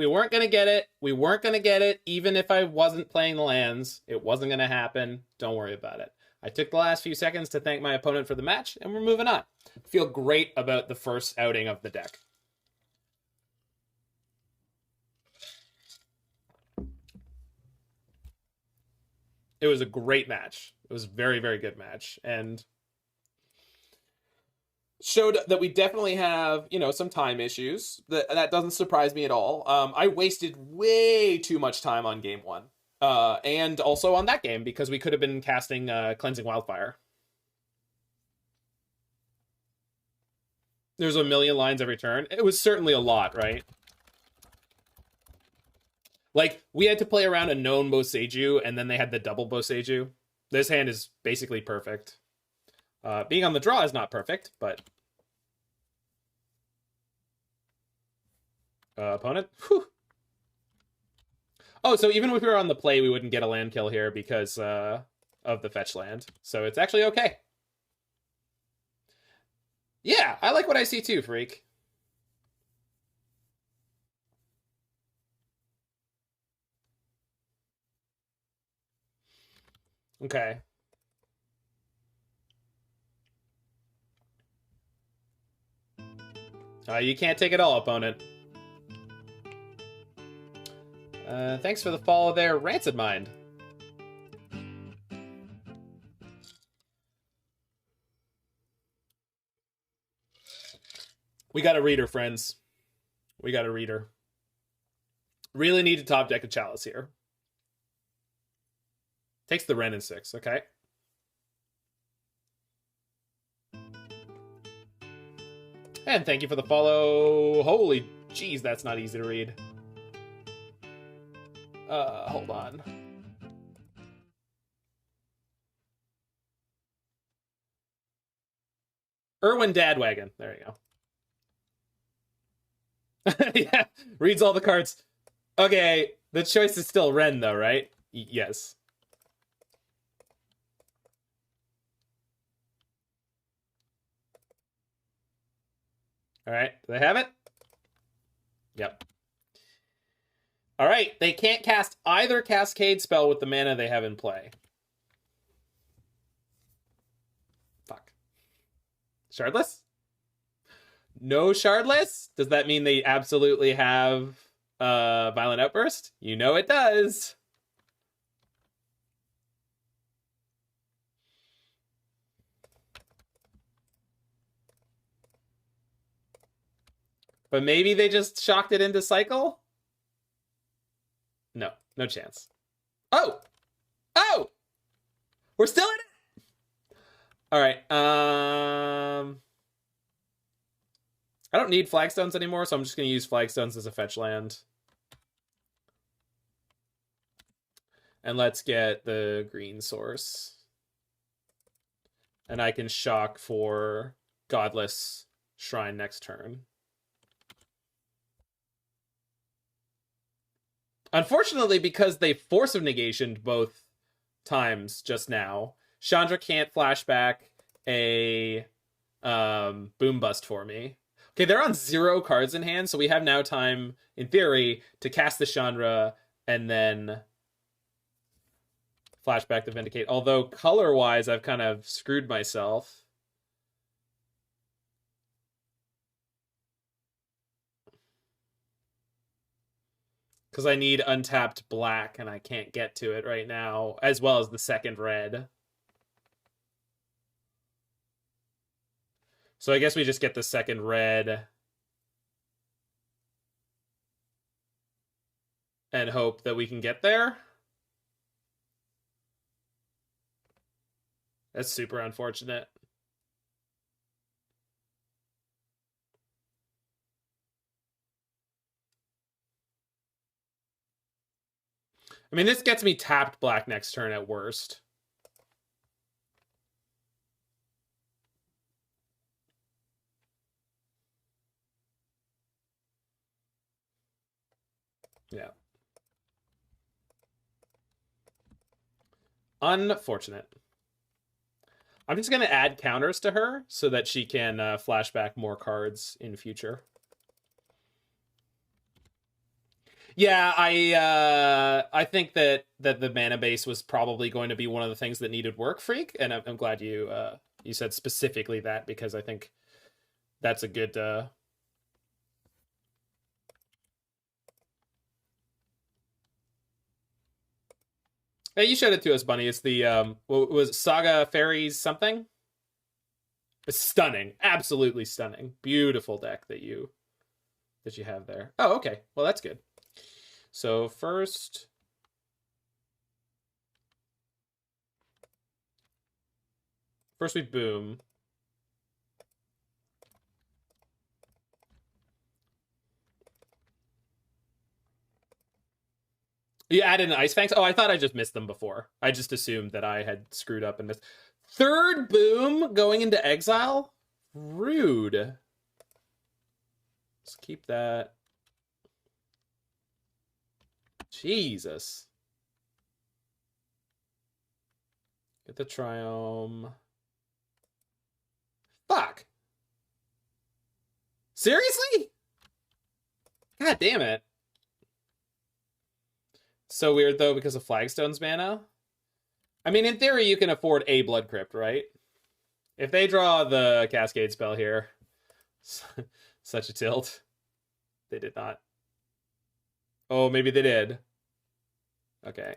weren't going to get it. We weren't going to get it. Even if I wasn't playing the lands, it wasn't going to happen. Don't worry about it. I took the last few seconds to thank my opponent for the match, and we're moving on. Feel great about the first outing of the deck. It was a great match. It was a very, very good match. And showed that we definitely have, you know, some time issues. That doesn't surprise me at all. I wasted way too much time on game one. And also on that game, because we could have been casting Cleansing Wildfire. There's a million lines every turn. It was certainly a lot, right? Like, we had to play around a known Boseiju, and then they had the double Boseiju. This hand is basically perfect. Being on the draw is not perfect, but... opponent? Whew. Oh, so even if we were on the play, we wouldn't get a land kill here because of the fetch land. So it's actually okay. Yeah, I like what I see too, Freak. Okay. You can't take it all, opponent. Thanks for the follow there, Rancid Mind. We got a reader, friends. We got a reader. Really need to top deck a Chalice here. Takes the Wrenn and Six, okay. And thank you for the follow. Holy jeez, that's not easy to read. Hold on. Erwin Dadwagon. There you go. Yeah, reads all the cards. Okay, the choice is still Wrenn, though, right? Yes. All right, do they have it? Yep. All right, they can't cast either Cascade spell with the mana they have in play. Fuck. Shardless? No Shardless? Does that mean they absolutely have Violent Outburst? You know it does. But maybe they just shocked it into cycle? No, no chance. Oh! Oh! We're still in it! Alright, I don't need Flagstones anymore, so I'm just going to use Flagstones as a fetch land. And let's get the green source. And I can shock for Godless Shrine next turn. Unfortunately, because they Force of Negationed both times just now, Chandra can't flashback a Boom Bust for me. Okay, they're on 0 cards in hand, so we have now time, in theory, to cast the Chandra and then flashback the Vindicate. Although, color-wise, I've kind of screwed myself. Because I need untapped black, and I can't get to it right now, as well as the second red. So I guess we just get the second red and hope that we can get there. That's super unfortunate. I mean, this gets me tapped black next turn at worst. Yeah. Unfortunate. I'm just going to add counters to her so that she can flashback more cards in future. Yeah, I think that the mana base was probably going to be one of the things that needed work, Freak, and I'm glad you you said specifically that, because I think that's a good Hey, you showed it to us, Bunny. It's the what was it, Saga Fairies something? It's stunning. Absolutely stunning. Beautiful deck that you have there. Oh, okay. Well, that's good. So first we boom. You added an Ice Fangs? Oh, I thought I just missed them before. I just assumed that I had screwed up and missed. Third boom going into exile? Rude. Let's keep that. Jesus. Get the Triome. Fuck. Seriously? God damn it. So weird, though, because of Flagstone's mana. I mean, in theory, you can afford a Blood Crypt, right? If they draw the Cascade spell here, such a tilt. They did not. Oh, maybe they did. Okay.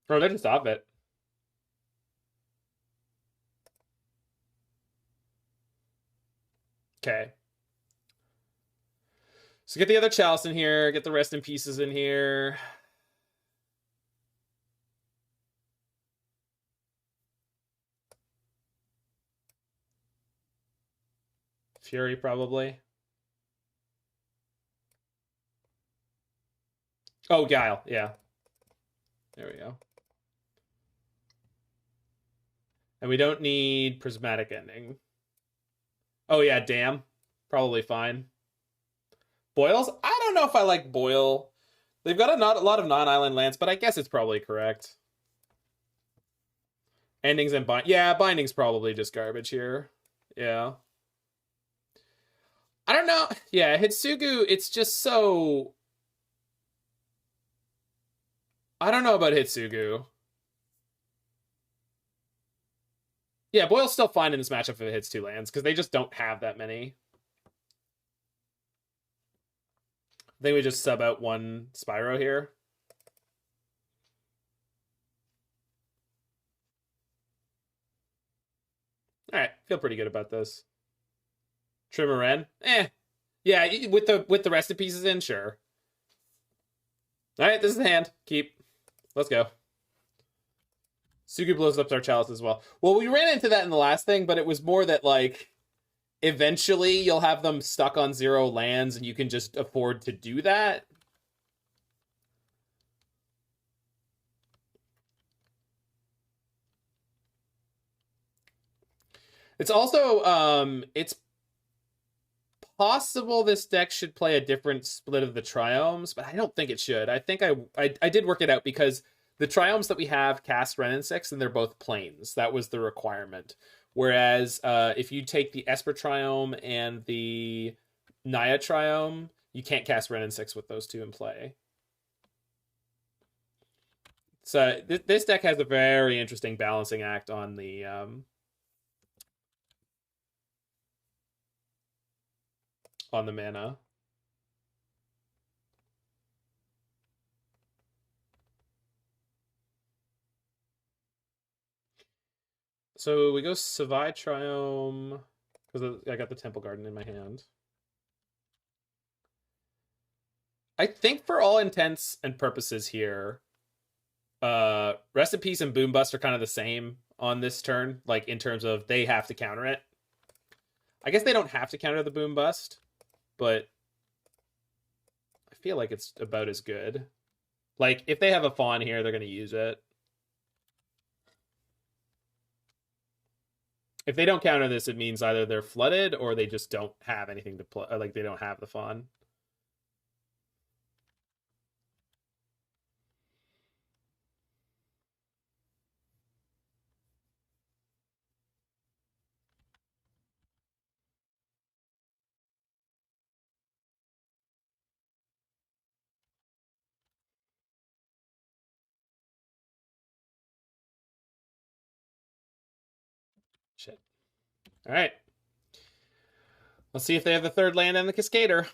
Bro, they're just off it. Okay. So get the other Chalice in here, get the Rest in Pieces in here. Fury, probably. Oh, Guile, yeah. There we go. And we don't need Prismatic Ending. Oh, yeah, damn. Probably fine. Boils? I don't know if I like Boil. They've got a lot of non-island lands, but I guess it's probably correct. Endings and bind. Yeah, Binding's probably just garbage here. Yeah. I don't know. Yeah, Hidetsugu, it's just so... I don't know about Hidetsugu. Yeah, Boyle's still fine in this matchup if it hits 2 lands, because they just don't have that many. I think we just sub out one Spyro here. All right, feel pretty good about this. Trim a Wrenn? Yeah, with the rest of pieces in, sure. All right, this is the hand. Keep. Let's go. Sugu blows up our Chalice as well. Well, we ran into that in the last thing, but it was more that, like, eventually you'll have them stuck on 0 lands and you can just afford to do that. It's also, it's possible this deck should play a different split of the Triomes, but I don't think it should. I think I did work it out because the Triomes that we have cast Wrenn and Six, and they're both plains. That was the requirement. Whereas if you take the Esper Triome and the Naya Triome, you can't cast Wrenn and Six with those two in play. So this deck has a very interesting balancing act on the mana. So we go Savai Triome, because I got the Temple Garden in my hand. I think for all intents and purposes here, Rest in Peace and Boom Bust are kind of the same on this turn, like in terms of they have to counter it. I guess they don't have to counter the Boom Bust, but I feel like it's about as good. Like, if they have a Fawn here, they're going to use it. If they don't counter this, it means either they're flooded or they just don't have anything to play. Like, they don't have the Fawn. Shit. All right. Let's see if they have the third land and the Cascader.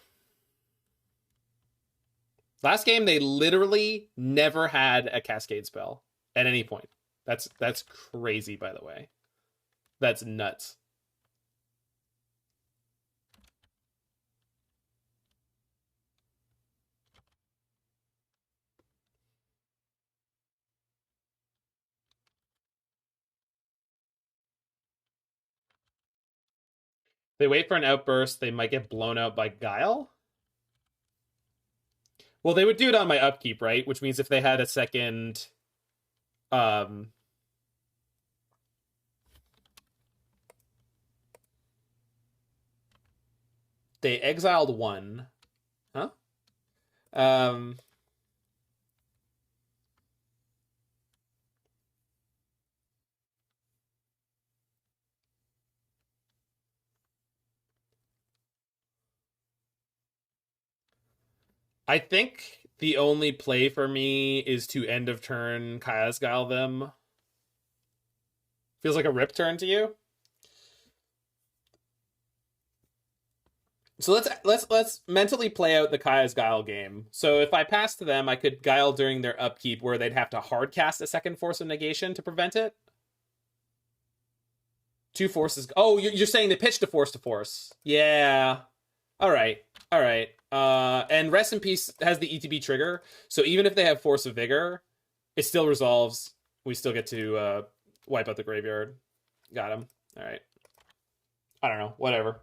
Last game, they literally never had a Cascade spell at any point. That's crazy, by the way. That's nuts. They wait for an outburst, they might get blown out by Guile. Well, they would do it on my upkeep, right? Which means if they had a second... they exiled one. Huh? I think the only play for me is to end of turn Kaya's Guile them. Feels like a rip turn to you? So let's mentally play out the Kaya's Guile game. So if I pass to them, I could Guile during their upkeep where they'd have to hard cast a second Force of Negation to prevent it. 2 forces. Oh, you're saying they pitched a Force to Force. Yeah. All right. And Rest in Peace has the ETB trigger, so even if they have Force of Vigor, it still resolves. We still get to wipe out the graveyard. Got him. All right. I don't know. Whatever.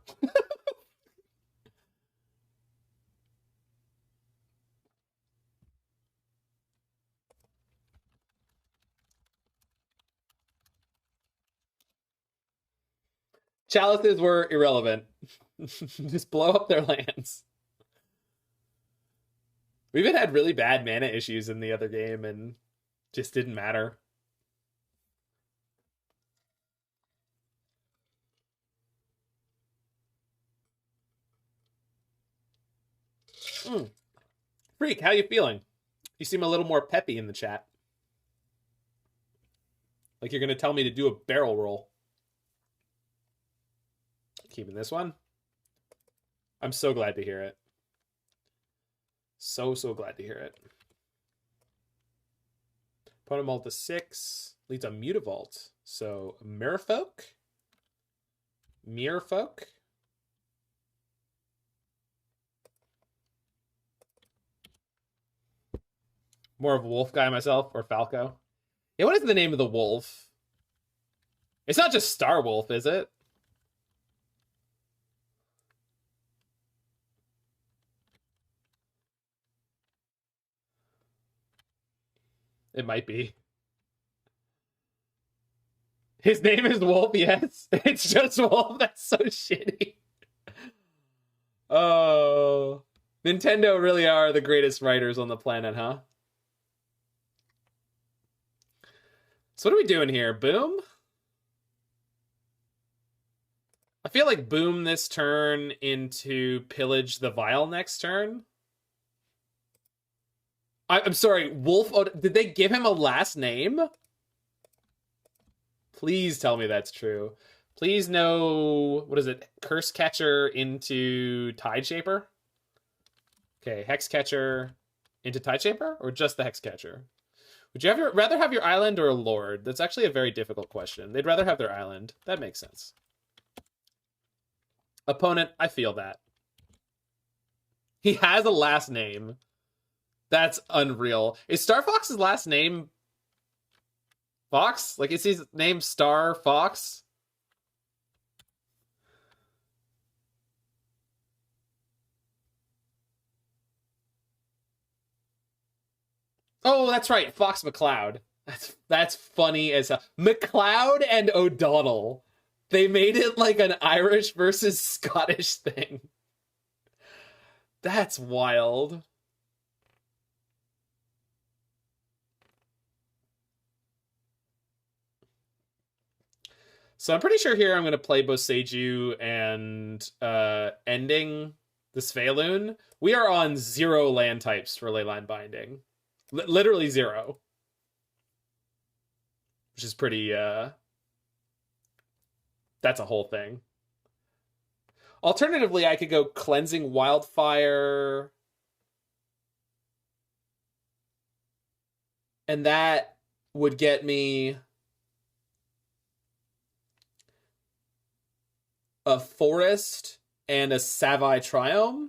Chalices were irrelevant. Just blow up their lands. We even had really bad mana issues in the other game and just didn't matter. Freak, how you feeling? You seem a little more peppy in the chat. Like you're going to tell me to do a barrel roll. Keeping this one. I'm so glad to hear it. So glad to hear it. Opponent mulled to 6. Leads a Mutavault. So Merfolk. More of a wolf guy myself, or Falco. Yeah, what is the name of the wolf? It's not just Star Wolf, is it? It might be. His name is Wolf, yes. It's just Wolf. That's so shitty. Oh. Nintendo really are the greatest writers on the planet, huh? So what are we doing here? Boom? I feel like boom this turn into Pillage the Vial next turn. I'm sorry, Wolf. Did they give him a last name? Please tell me that's true. Please no. What is it? Curse Catcher into Tide Shaper? Okay, Hex Catcher into Tide Shaper? Or just the Hex Catcher? Would you rather have your island or a Lord? That's actually a very difficult question. They'd rather have their island. That makes sense. Opponent, I feel that. He has a last name. That's unreal. Is Star Fox's last name Fox? Like, is his name Star Fox? Oh, that's right. Fox McCloud. That's funny as hell. McCloud and O'Donnell. They made it like an Irish versus Scottish thing. That's wild. So I'm pretty sure here I'm going to play Boseiju and ending the Svaelun. We are on 0 land types for Leyline Binding. Literally 0. Which is pretty... that's a whole thing. Alternatively, I could go Cleansing Wildfire. And that would get me a Forest and a Savai Triome.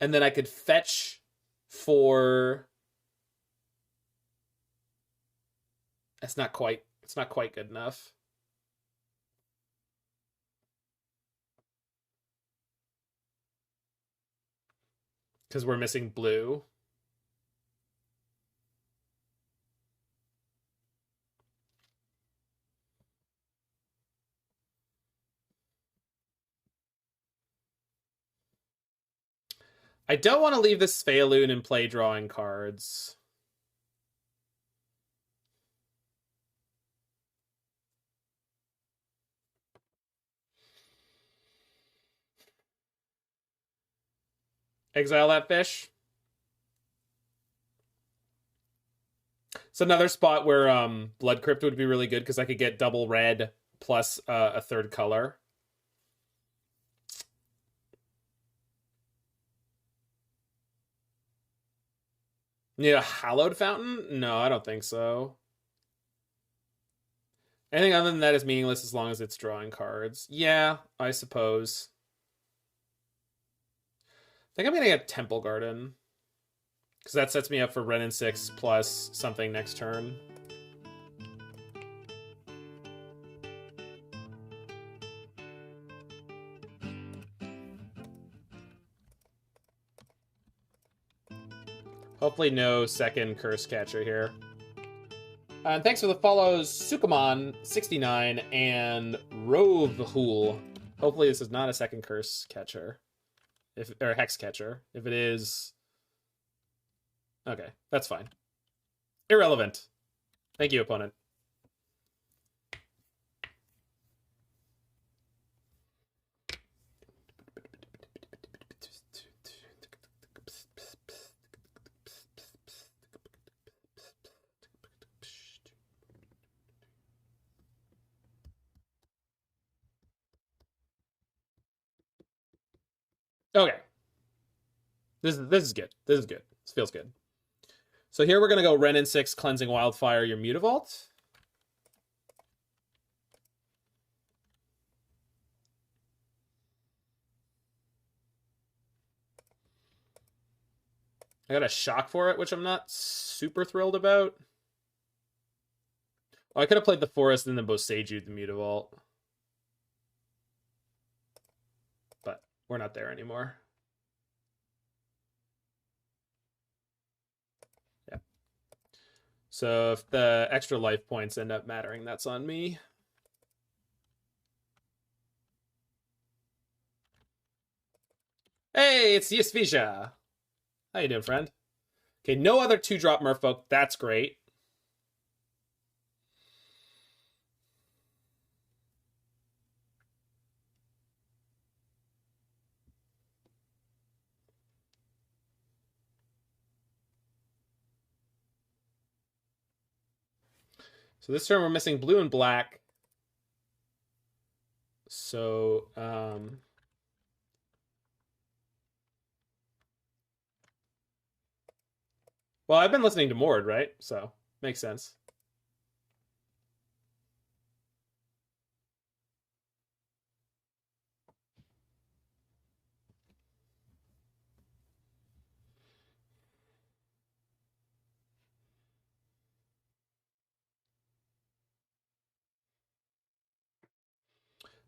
And then I could fetch for... It's not quite good enough. Because we're missing blue. I don't want to leave this Svaelun and play drawing cards. Exile that fish. It's another spot where Blood Crypt would be really good because I could get double red plus a third color. Yeah, Hallowed Fountain? No, I don't think so. Anything other than that is meaningless as long as it's drawing cards. Yeah, I suppose. I think I'm going to get Temple Garden. Because that sets me up for Wrenn and Six plus something next turn. Hopefully no second Curse Catcher here. And thanks for the follows, Sukamon69 and Rovehul. Hopefully this is not a second Curse Catcher. Or Hex Catcher. If it is... Okay, that's fine. Irrelevant. Thank you, opponent. Okay. This is good. This is good. This feels good. So here we're going to go Wrenn and Six, Cleansing Wildfire, your Mutavault. I got a shock for it, which I'm not super thrilled about. Oh, I could have played the Forest and then Boseiju the Mutavault. But we're not there anymore. Yeah. So if the extra life points end up mattering, that's on me. Hey, it's Yisvisha. How you doing, friend? Okay, no other 2-drop Merfolk. That's great. So this turn we're missing blue and black. So, well, I've been listening to Mord, right? So, makes sense.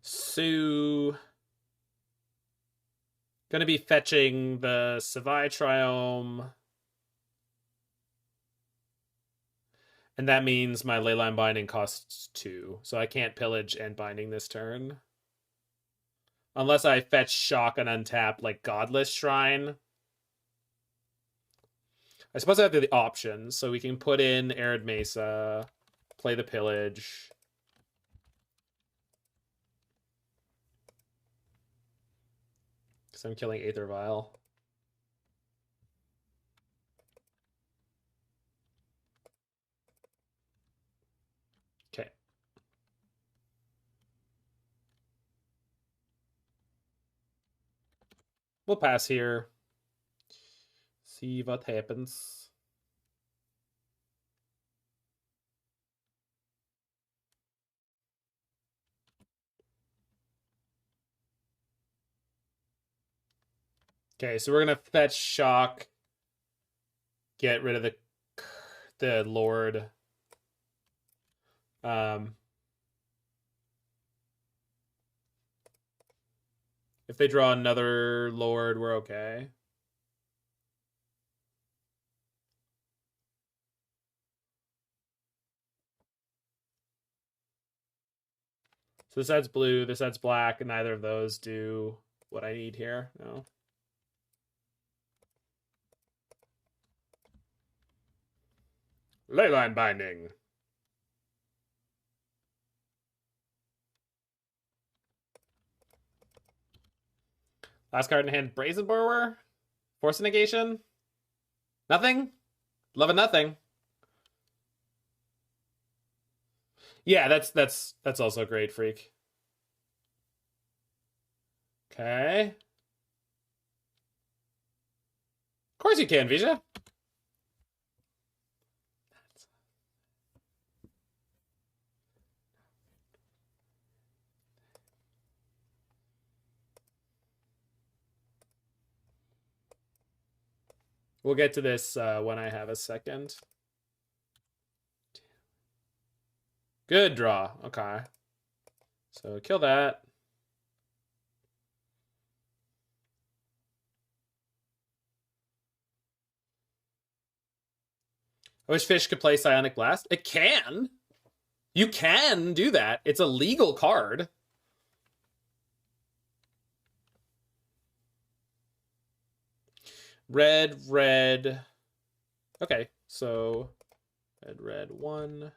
So, gonna be fetching the Savai Triome. And that means my Leyline Binding costs 2. So I can't Pillage and Binding this turn. Unless I fetch Shock and untap like Godless Shrine. I suppose I have the options. So we can put in Arid Mesa, play the Pillage. Because I'm killing Aether Vial. Okay. We'll pass here. See what happens. Okay, so we're gonna fetch Shock. Get rid of the Lord. If they draw another Lord, we're okay. So this adds blue, this adds black, and neither of those do what I need here. No. Leyline Binding. Last card in hand, Brazen Borrower. Force negation. Nothing? Love a nothing. Yeah, that's also great, Freak. Okay. Of course you can, Visha. We'll get to this when I have a second. Good draw. Okay. So kill that. I wish Fish could play Psionic Blast. It can. You can do that. It's a legal card. Red, red. Okay, so red, 1.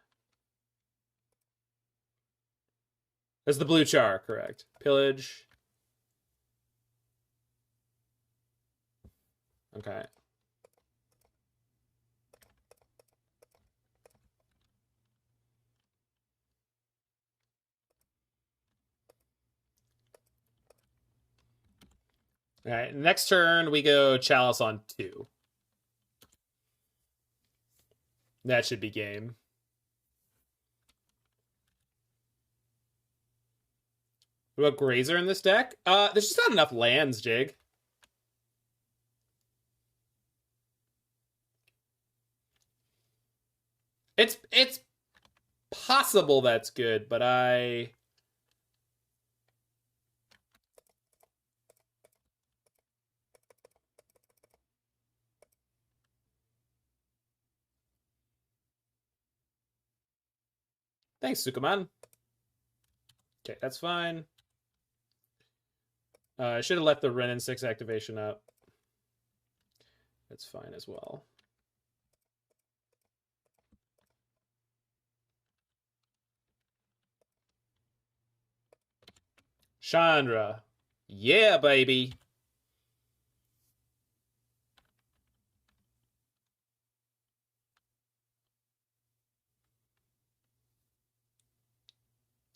That's the blue char, correct. Pillage. Okay. All right, next turn we go Chalice on 2. That should be game. What about Grazer in this deck? There's just not enough lands, Jig. It's possible that's good, but thanks, Sukuman. Okay, that's fine. I should have left the Wrenn and Six activation up. That's fine as well. Chandra. Yeah, baby.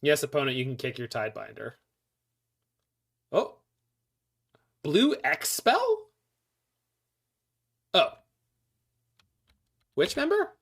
Yes, opponent, you can kick your Tidebinder. Oh. Blue X spell? Oh. Which member?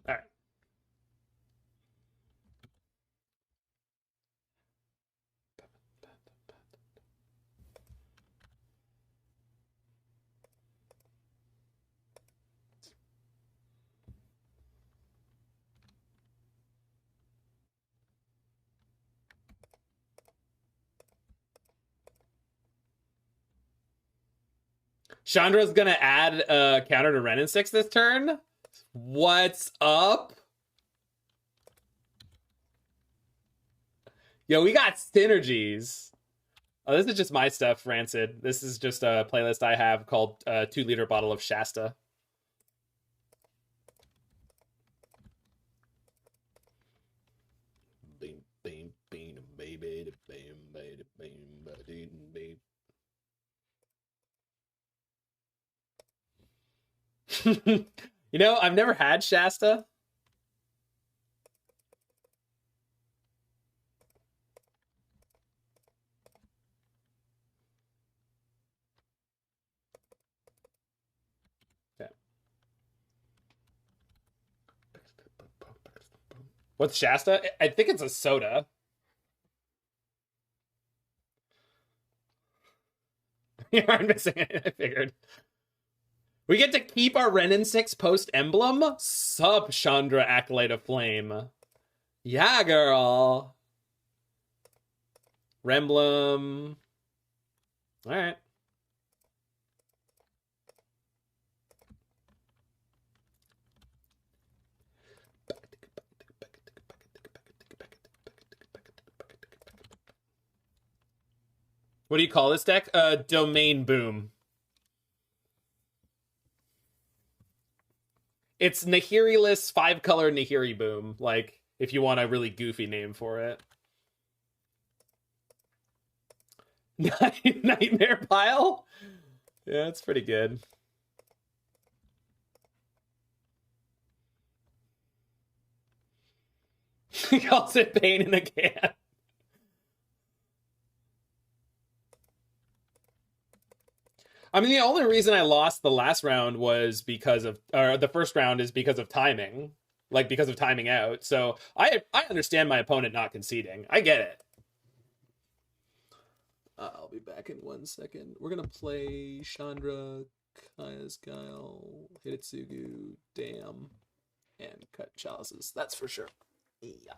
All right. Chandra's gonna add a counter to Wrenn and Six this turn. What's up? Yo, we got synergies. Oh, this is just my stuff, Rancid. This is just a playlist I have called 2-liter bottle of Shasta. You know, I've never had Shasta. Okay. What's Shasta? I think it's a soda. You aren't missing it, I figured. We get to keep our Wrenn and Six post emblem? Sup, Chandra, Acolyte of Flame. Yeah, girl. Remblem. Alright. What do you call this deck? Domain Boom. It's Nahiri-less 5-color Nahiri Boom. Like, if you want a really goofy name for it. Nightmare Pile? Yeah, it's pretty good. He calls it pain in a can. I mean, the only reason I lost the last round was because of, or the first round is because of timing, like because of timing out. So I understand my opponent not conceding. I get it. I'll be back in 1 second. We're gonna play Chandra, Kaya's Guile, Hidetsugu, Damn, and cut Chalices. That's for sure. Yeah.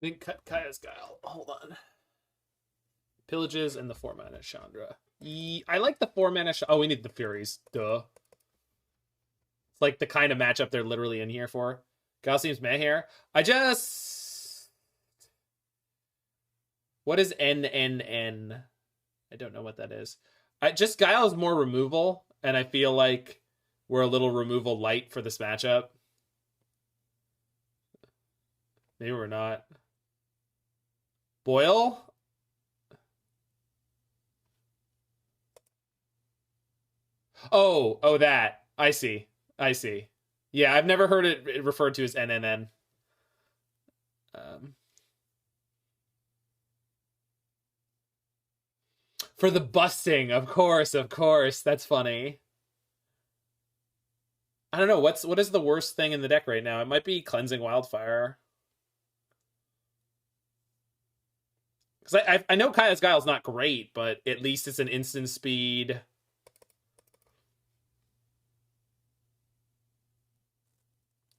Then Kaya's Guile. Hold on. Pillages and the 4-mana Chandra. I like the 4-mana. Oh, we need the Furies. Duh. It's like the kind of matchup they're literally in here for. Guile seems meh here. What is NNN? I don't know what that is. Guile is more removal, and I feel like we're a little removal light for this matchup. Maybe we're not. Boil? Oh, that. I see. Yeah, I've never heard it referred to as NNN. For the busting, of course. That's funny. I don't know, what is the worst thing in the deck right now? It might be Cleansing Wildfire. Because I know Kaya's Guile's not great, but at least it's an instant speed.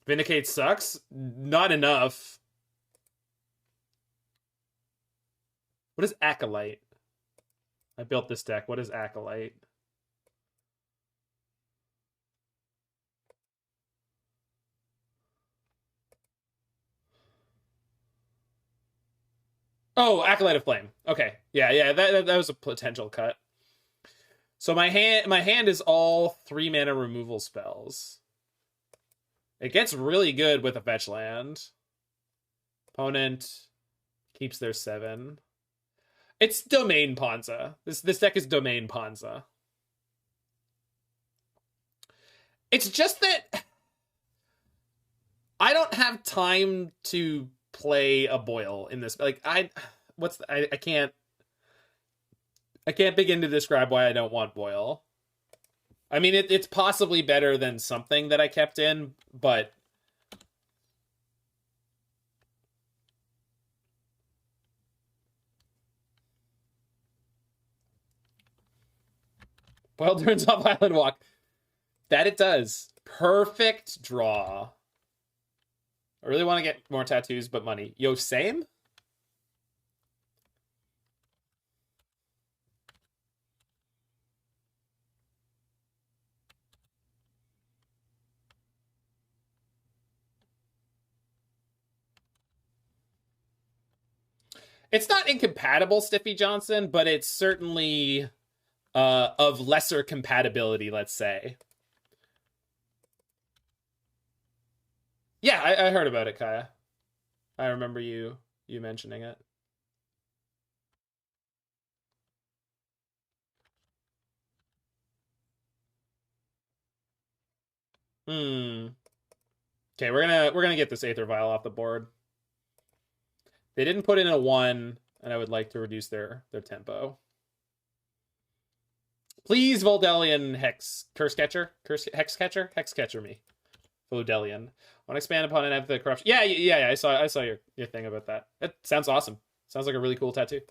Vindicate sucks? Not enough. What is Acolyte? I built this deck. What is Acolyte? Oh, Acolyte of Flame. Okay. Yeah, that was a potential cut. So my hand is all 3-mana removal spells. It gets really good with a fetch land. Opponent keeps their 7. It's Domain Ponza. This deck is Domain Ponza. It's just that I don't have time to play a Boil in this. Like I can't begin to describe why I don't want Boil. I mean, it's possibly better than something that I kept in, but Boil turns off Island Walk. That it does. Perfect draw. I really want to get more tattoos, but money. Yo, same? It's not incompatible, Stiffy Johnson, but it's certainly of lesser compatibility, let's say. Yeah, I heard about it, Kaya. I remember you mentioning it. Okay, we're gonna get this Aether Vial off the board. They didn't put in a 1, and I would like to reduce their tempo. Please, Voldelian Hex Hexcatcher me. Voldelian. Want to expand upon an empathy corruption? Yeah. I saw your thing about that. That sounds awesome. Sounds like a really cool tattoo.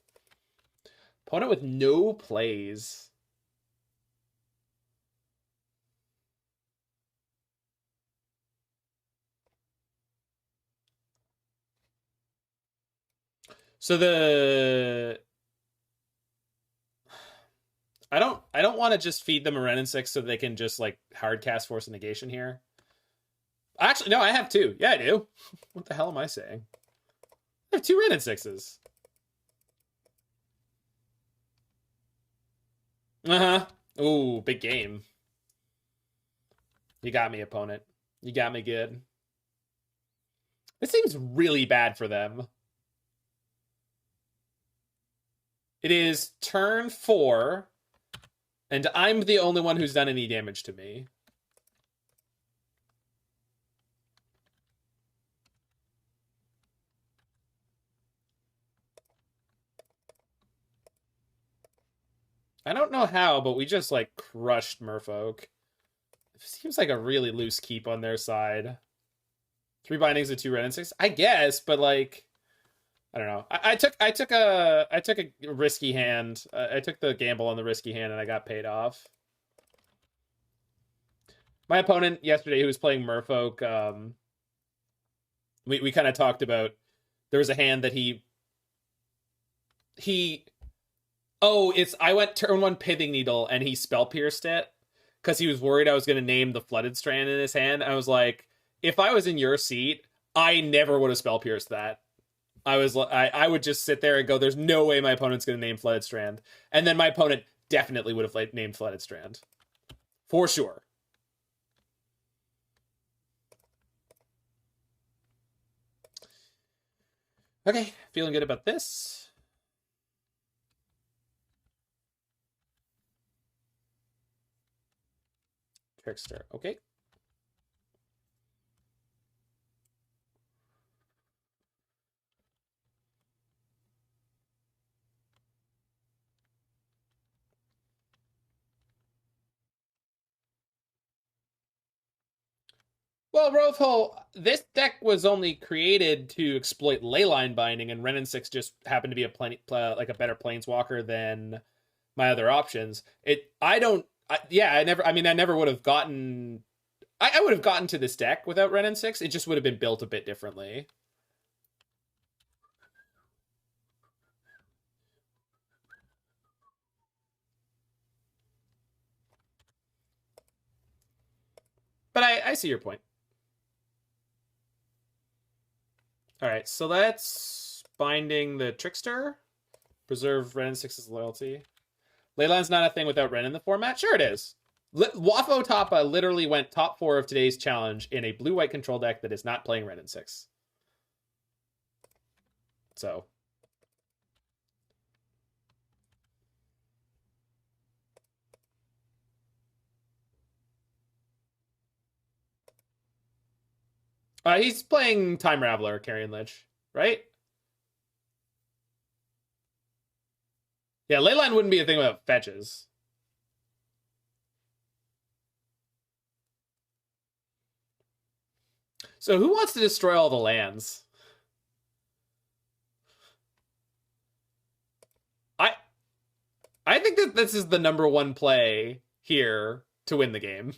Opponent with no plays. So I don't want to just feed them a Wrenn and Six so they can just like hard cast Force of Negation here. Actually, no, I have 2. Yeah, I do. What the hell am I saying? I have 2 Wrenn and Sixes. Ooh, big game. You got me, opponent. You got me good. This seems really bad for them. It is turn 4, and I'm the only one who's done any damage to me. I don't know how, but we just, like, crushed Merfolk. It seems like a really loose keep on their side. 3 bindings and 2 Wrenn and Six? I guess, but, like, I don't know. I took a risky hand. I took the gamble on the risky hand, and I got paid off. My opponent yesterday, who was playing Merfolk, we kind of talked about There was a hand that I went turn 1 Pithing Needle and he spell pierced it because he was worried I was going to name the Flooded Strand in his hand. I was like, if I was in your seat, I never would have spell pierced that. I would just sit there and go, there's no way my opponent's going to name Flooded Strand. And then my opponent definitely would have named Flooded Strand. For sure. Okay, feeling good about this. Trickster, okay. Well, Rothel, this deck was only created to exploit Leyline Binding, and Wrenn and Six just happened to be a better Planeswalker than my other options. I never would have gotten. I would have gotten to this deck without Wrenn and Six. It just would have been built a bit differently. But I see your point. All right, so that's binding the Trickster. Preserve Wrenn and Six's loyalty. Leyline's not a thing without Wrenn in the format? Sure it is. Wafo Tapa literally went top 4 of today's challenge in a blue-white control deck that is not playing Wrenn and Six. So. He's playing Time Raveler, Carrion Lich, right? Yeah, Leyline wouldn't be a thing without fetches. So who wants to destroy all the lands? I think that this is the #1 play here to win the game.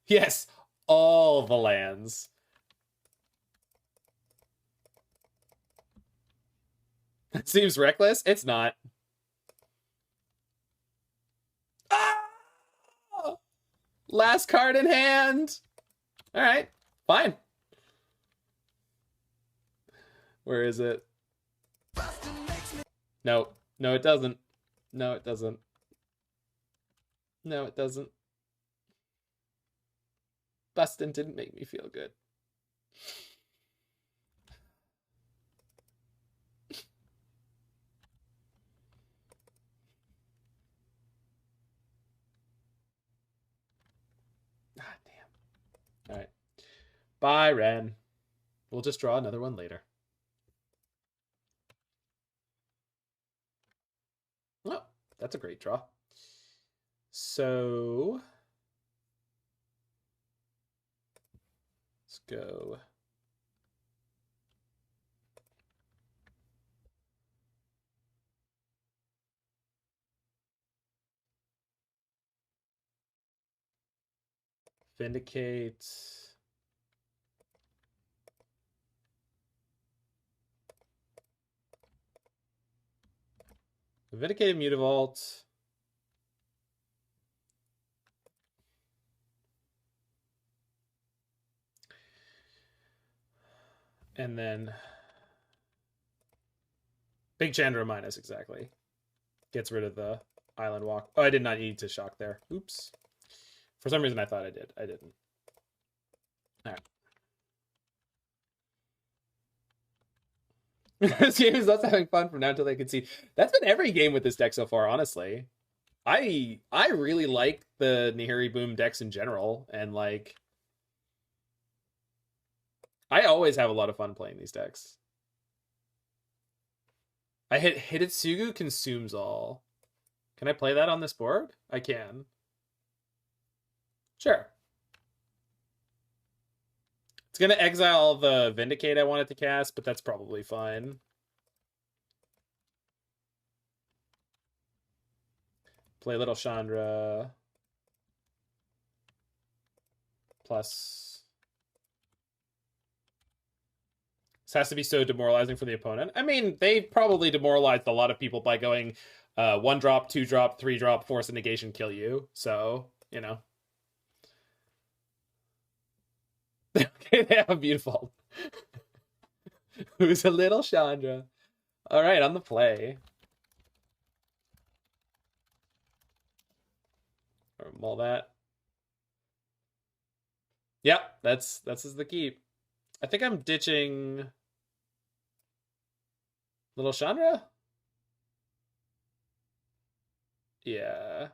Yes, all the lands. It seems reckless. It's not. Ah! Last card in hand. All right, fine. Where is it? No, no, it doesn't. No, it doesn't. No, it doesn't. Bustin didn't make me feel good. Ah, damn. All right. Bye, Wrenn. We'll just draw another one later. Oh, that's a great draw. So let's go. Vindicate. Vindicate Mutavault. And then Big Chandra minus, exactly. Gets rid of the island walk. Oh, I did not need to shock there. Oops. For some reason I thought I did. I didn't. All right. This game is not having fun from now until they can see. That's been every game with this deck so far, honestly. I really like the Nihiri Boom decks in general, and like I always have a lot of fun playing these decks. I hit Hidetsugu Consumes All. Can I play that on this board? I can. Sure. It's going to exile the Vindicate I wanted to cast, but that's probably fine. Play little Chandra. Plus This has to be so demoralizing for the opponent. I mean, they probably demoralized a lot of people by going 1 drop, 2 drop, 3 drop, force a negation, kill you. So, you know. Okay, they have a beautiful. Who's a little Chandra? All right, on the play. All that. Yep, that's the keep. I think I'm ditching little Chandra. Yeah.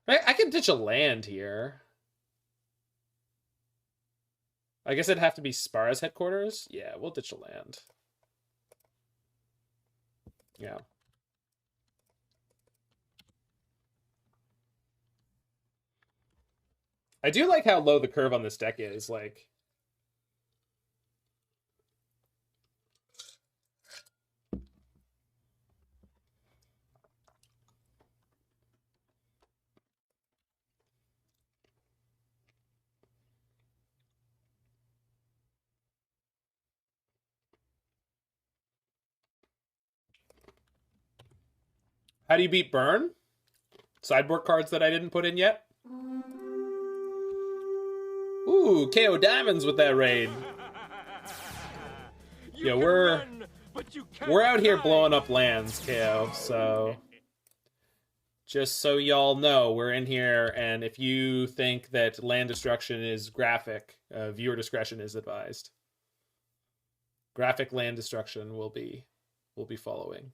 I can ditch a land here. I guess it'd have to be Spara's headquarters. Yeah, we'll ditch a land. Yeah. I do like how low the curve on this deck is. Like, how do you beat burn? Sideboard cards that I didn't put in yet. Ooh, KO Diamonds with that raid. Yeah, we're out here blowing up lands, KO, so just so y'all know, we're in here, and if you think that land destruction is graphic, viewer discretion is advised. Graphic land destruction will be following.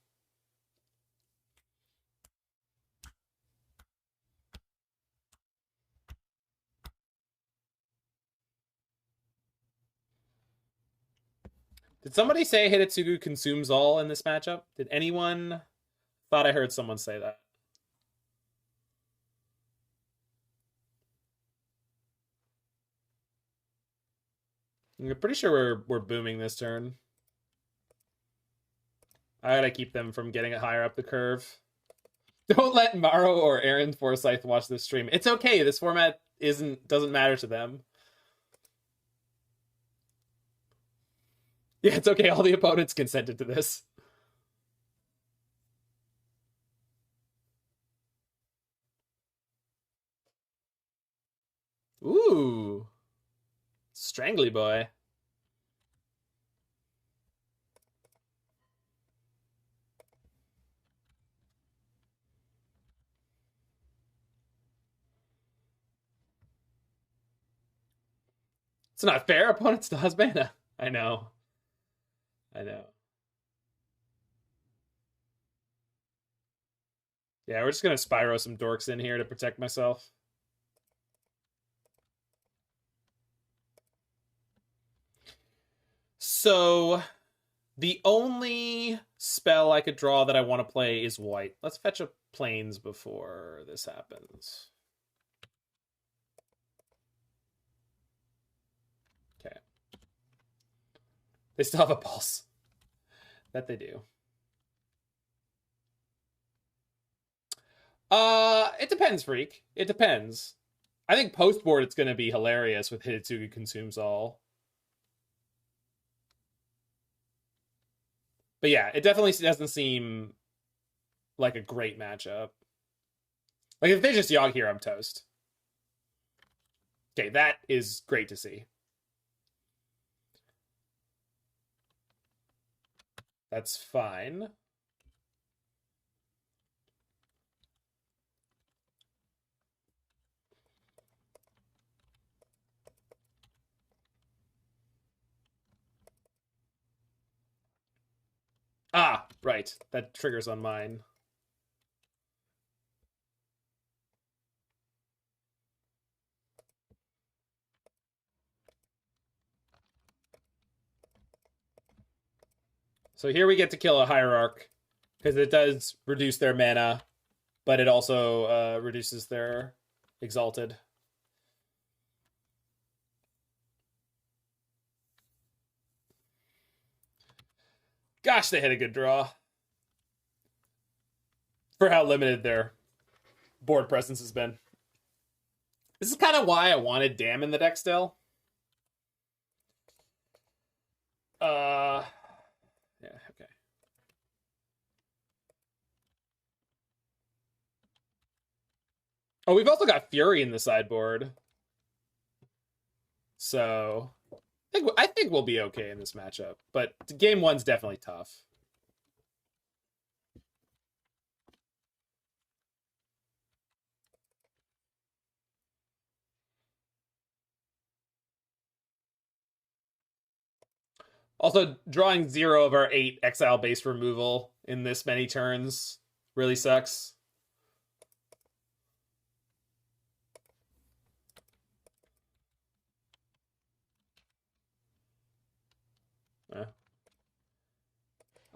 Did somebody say Hidetsugu Consumes All in this matchup? Did anyone? Thought I heard someone say that. I'm pretty sure we're booming this turn. I gotta keep them from getting it higher up the curve. Don't let Maro or Aaron Forsyth watch this stream. It's okay. This format doesn't matter to them. Yeah, it's okay. All the opponents consented to this. Ooh. Strangly boy. It's not fair. Opponent still has mana. I know. Yeah, we're just gonna Spyro some dorks in here to protect myself. So, the only spell I could draw that I want to play is white. Let's fetch a plains before this happens. Okay. They still have a pulse. That they do. It depends, Freak. It depends. I think post-board it's going to be hilarious with Hidetsugu Consumes All. But yeah, it definitely doesn't seem like a great matchup. Like, if they just Yogg here, I'm toast. Okay, that is great to see. That's fine. Ah, right. That triggers on mine. So here we get to kill a Hierarch, because it does reduce their mana, but it also reduces their Exalted. Gosh, they had a good draw. For how limited their board presence has been. This is kind of why I wanted Dam in the deck still. Yeah, okay. Oh, we've also got Fury in the sideboard. So I think we'll be okay in this matchup. But game one's definitely tough. Also, drawing 0 of our 8 exile-based removal in this many turns really sucks.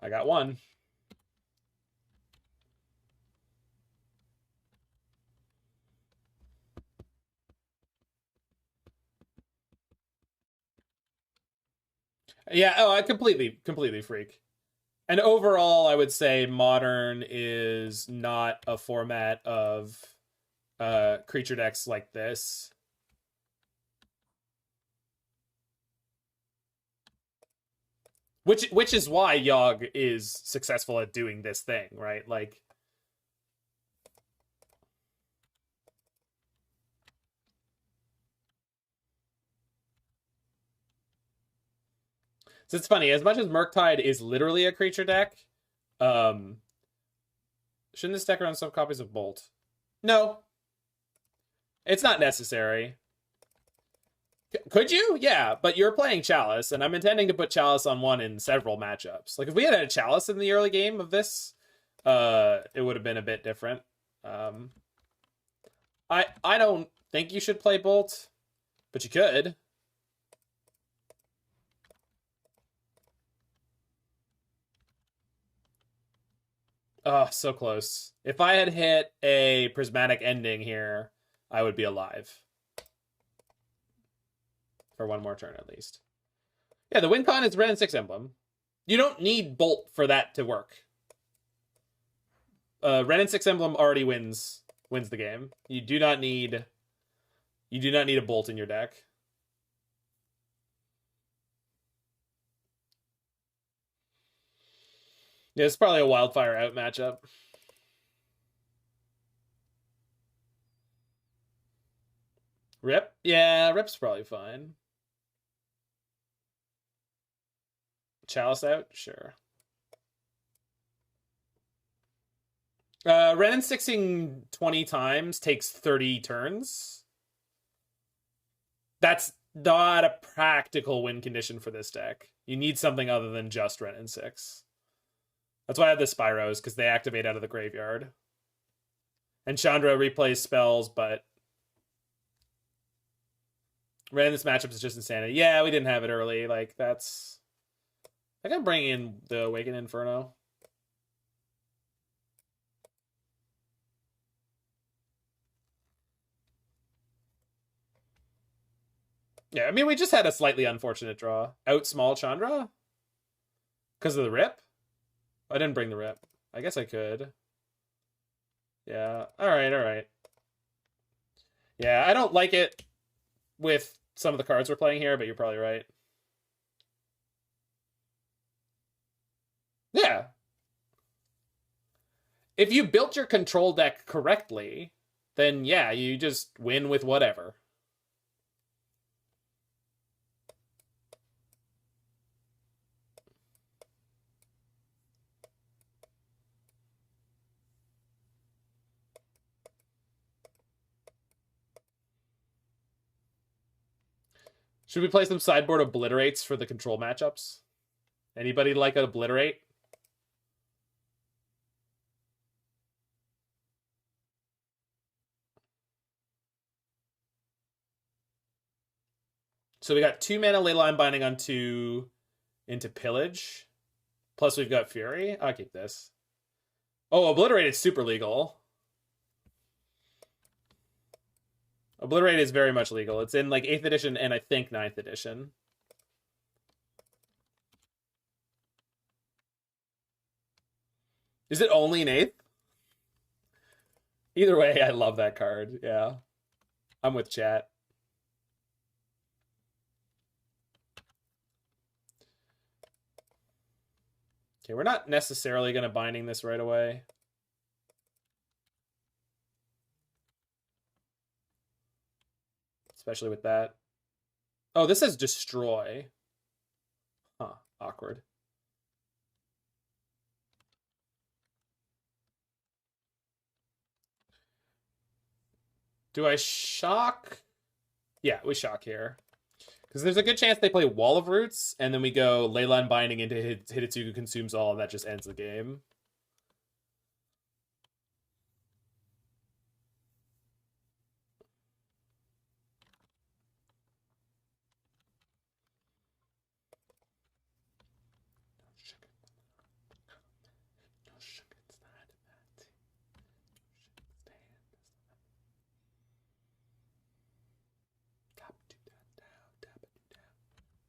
I got one. Yeah, oh, I completely freak. And overall, I would say Modern is not a format of creature decks like this. Which is why Yogg is successful at doing this thing, right? Like, so it's funny, as much as Murktide is literally a creature deck, shouldn't this deck run some copies of Bolt? No. It's not necessary. Could you? Yeah, but you're playing Chalice, and I'm intending to put Chalice on one in several matchups. Like, if we had a Chalice in the early game of this, it would have been a bit different. I don't think you should play Bolt, but you could. Oh, so close. If I had hit a Prismatic Ending here, I would be alive. For one more turn, at least. Yeah, the win con is Wrenn and Six emblem. You don't need Bolt for that to work. Wrenn and Six emblem already wins the game. You do not need a Bolt in your deck. Yeah, it's probably a Wildfire out matchup. Rip? Yeah, Rip's probably fine. Chalice out? Sure. Wrenn and Sixing 20 times takes 30 turns. That's not a practical win condition for this deck. You need something other than just Wrenn and Six. That's why I have the Spyros, because they activate out of the graveyard. And Chandra replays spells, but Wrenn in this matchup is just insanity. Yeah, we didn't have it early. Like, that's... I gotta bring in the Awakened Inferno. Yeah, I mean, we just had a slightly unfortunate draw. Out small Chandra? Because of the rip? I didn't bring the rip. I guess I could. Yeah, alright. Yeah, I don't like it with some of the cards we're playing here, but you're probably right. Yeah. If you built your control deck correctly, then yeah, you just win with whatever. Should we play some sideboard obliterates for the control matchups? Anybody like an obliterate? So we got 2 mana Leyline Binding on 2 into Pillage. Plus we've got Fury. I'll keep this. Oh, Obliterate is super legal. Obliterate is very much legal. It's in like 8th edition and I think 9th edition. Is it only in 8th? Either way, I love that card. Yeah. I'm with chat. Okay, we're not necessarily going to binding this right away. Especially with that. Oh, this says destroy. Huh, awkward. Do I shock? Yeah, we shock here. Because there's a good chance they play Wall of Roots, and then we go Leyline Binding into Hidetsugu Consumes All, and that just ends the game.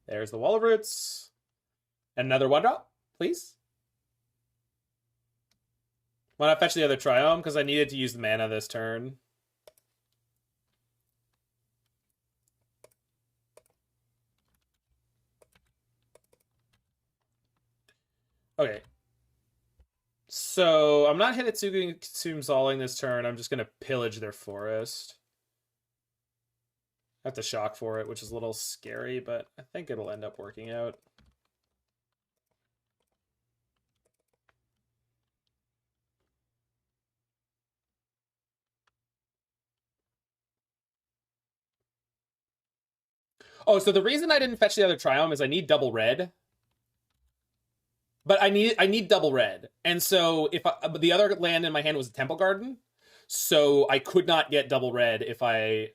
There's the Wall of Roots. Another 1-drop, please. Why not fetch the other Triome? Because I needed to use the mana this turn. Okay. So I'm not Hidetsugu Consumes Alling this turn. I'm just going to pillage their forest. I have to shock for it, which is a little scary, but I think it'll end up working out. Oh, so the reason I didn't fetch the other Triome is I need double red. But I need double red. And so if the other land in my hand was a Temple Garden, so I could not get double red if I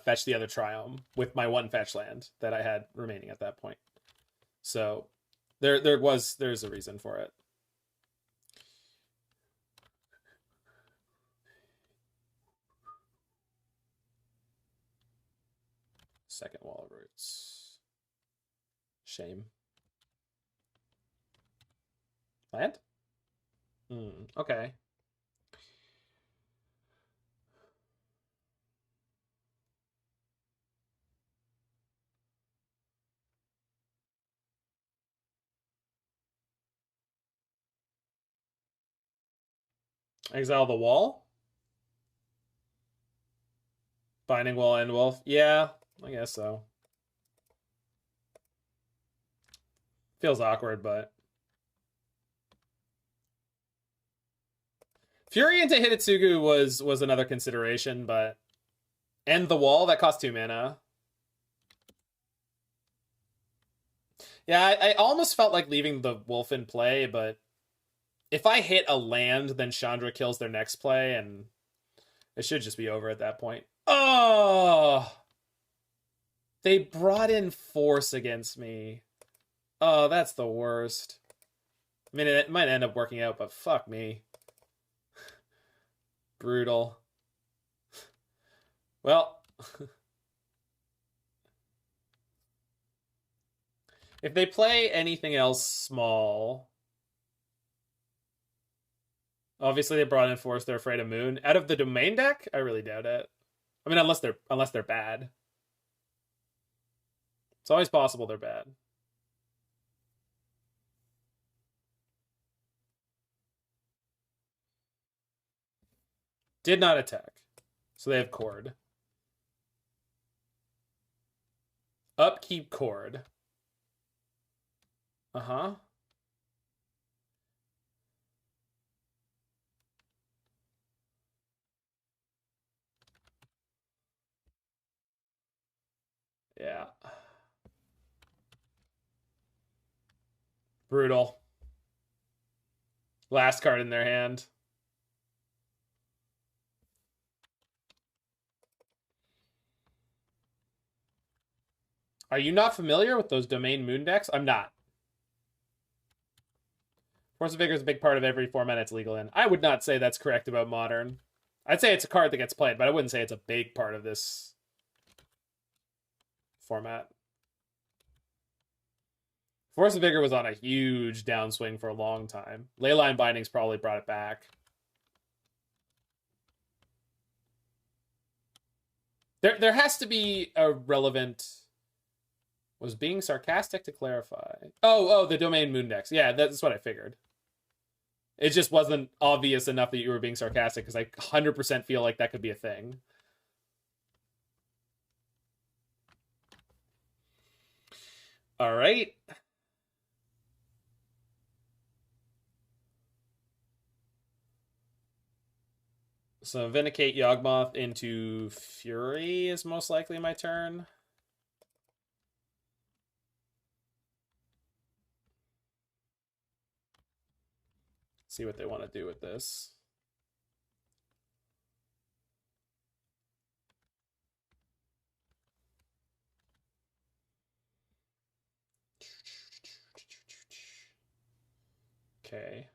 fetched the other Triome with my one fetch land that I had remaining at that point. So there's a reason for it. Second Wall of Roots. Shame. Land? Okay. Exile the wall? Binding Wall, End Wolf? Yeah, I guess so. Feels awkward, but... Fury into Hidetsugu was another consideration, but... End the Wall? That costs 2 mana. Yeah, I almost felt like leaving the wolf in play, but... If I hit a land, then Chandra kills their next play, and it should just be over at that point. Oh! They brought in force against me. Oh, that's the worst. I mean, it might end up working out, but fuck me. Brutal. Well... if they play anything else small... Obviously, they brought in force. They're afraid of Moon. Out of the domain deck, I really doubt it. I mean, unless they're bad. It's always possible they're bad. Did not attack, so they have Chord. Upkeep Chord. Uh-huh. Yeah. Brutal. Last card in their hand. Are you not familiar with those domain moon decks? I'm not. Force of Vigor is a big part of every format it's legal in. I would not say that's correct about Modern. I'd say it's a card that gets played, but I wouldn't say it's a big part of this format. Force of Vigor was on a huge downswing for a long time. Leyline Bindings probably brought it back. There has to be a relevant... Was being sarcastic to clarify. Oh, the domain moon decks. Yeah, that's what I figured. It just wasn't obvious enough that you were being sarcastic, because I 100% feel like that could be a thing. All right. So Vindicate Yawgmoth into Fury is most likely my turn. See what they want to do with this. Okay.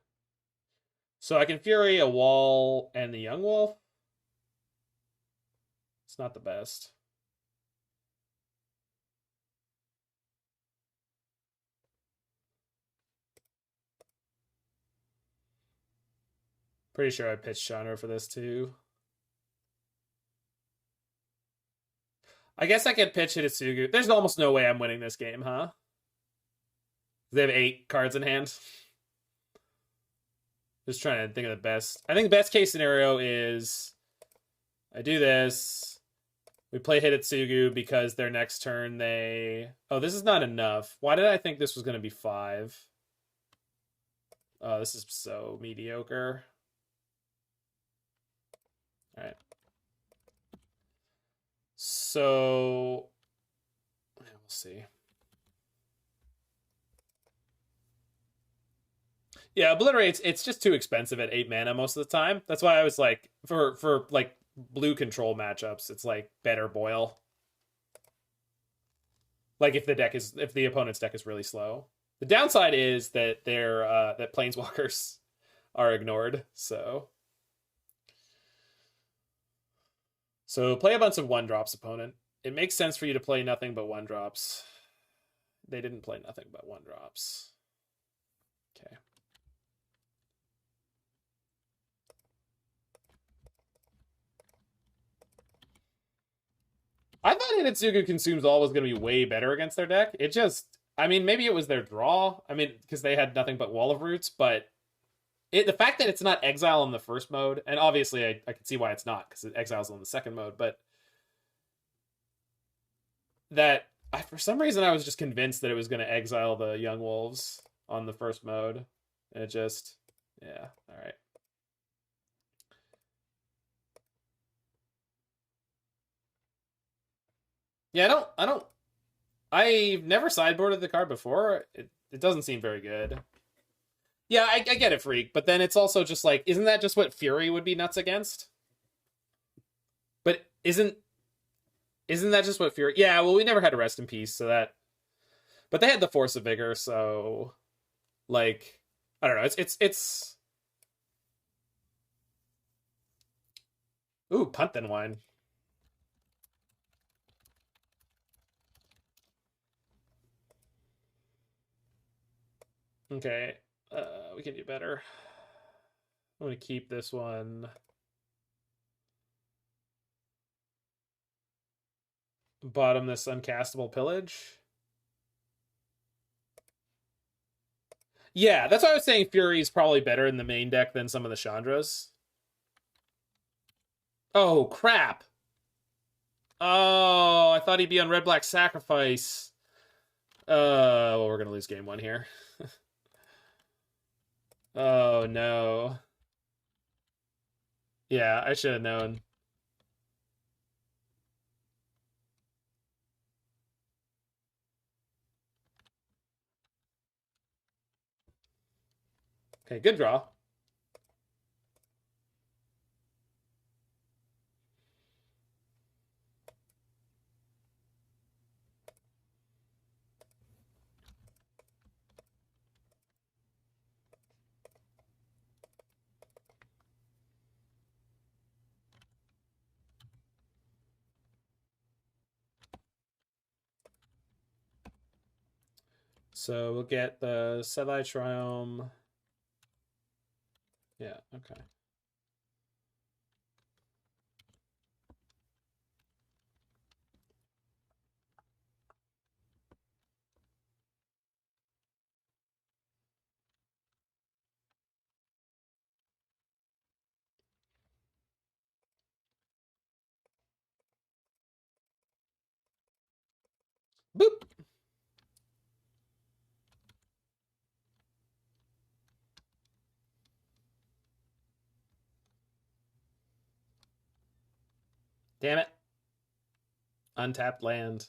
So I can Fury a Wall and the Young Wolf. It's not the best. Pretty sure I pitched Chandra for this too. I guess I could pitch Hidetsugu. There's almost no way I'm winning this game, huh? They have 8 cards in hand. Just trying to think of the best. I think the best case scenario is I do this. We play Hidetsugu because their next turn they... Oh, this is not enough. Why did I think this was going to be 5? Oh, this is so mediocre. All right. So... We'll see. Yeah, Obliterate's, it's just too expensive at 8 mana most of the time. That's why I was like, for like blue control matchups, it's like better Boil. Like if the opponent's deck is really slow. The downside is that that Planeswalkers are ignored, so play a bunch of 1-drops, opponent. It makes sense for you to play nothing but 1-drops. They didn't play nothing but 1-drops. Okay. I thought Hidetsugu Consumes All was going to be way better against their deck. It just, I mean, maybe it was their draw. I mean, because they had nothing but Wall of Roots, but the fact that it's not Exile in the first mode, and obviously I can see why it's not, because it exiles on the second mode, but that, for some reason, I was just convinced that it was going to exile the Young Wolves on the first mode. And it just, yeah, all right. Yeah, I've never sideboarded the card before. It doesn't seem very good. Yeah, I get it, Freak, but then it's also just like, isn't that just what Fury would be nuts against? But isn't that just what Fury... Yeah, well, we never had a Rest in Peace, so that... But they had the Force of Vigor, so... Like, I don't know, it's... Ooh, Punt Then Wine. Okay, we can do better. I'm going to keep this one. Bottom this uncastable Pillage. Yeah, that's why I was saying Fury is probably better in the main deck than some of the Chandras. Oh, crap. Oh, I thought he'd be on Red-Black Sacrifice. Well, we're going to lose game 1 here. Oh, no. Yeah, I should have known. Okay, good draw. So we'll get the Savai Triome. Yeah, okay. Boop. Damn it. Untapped land.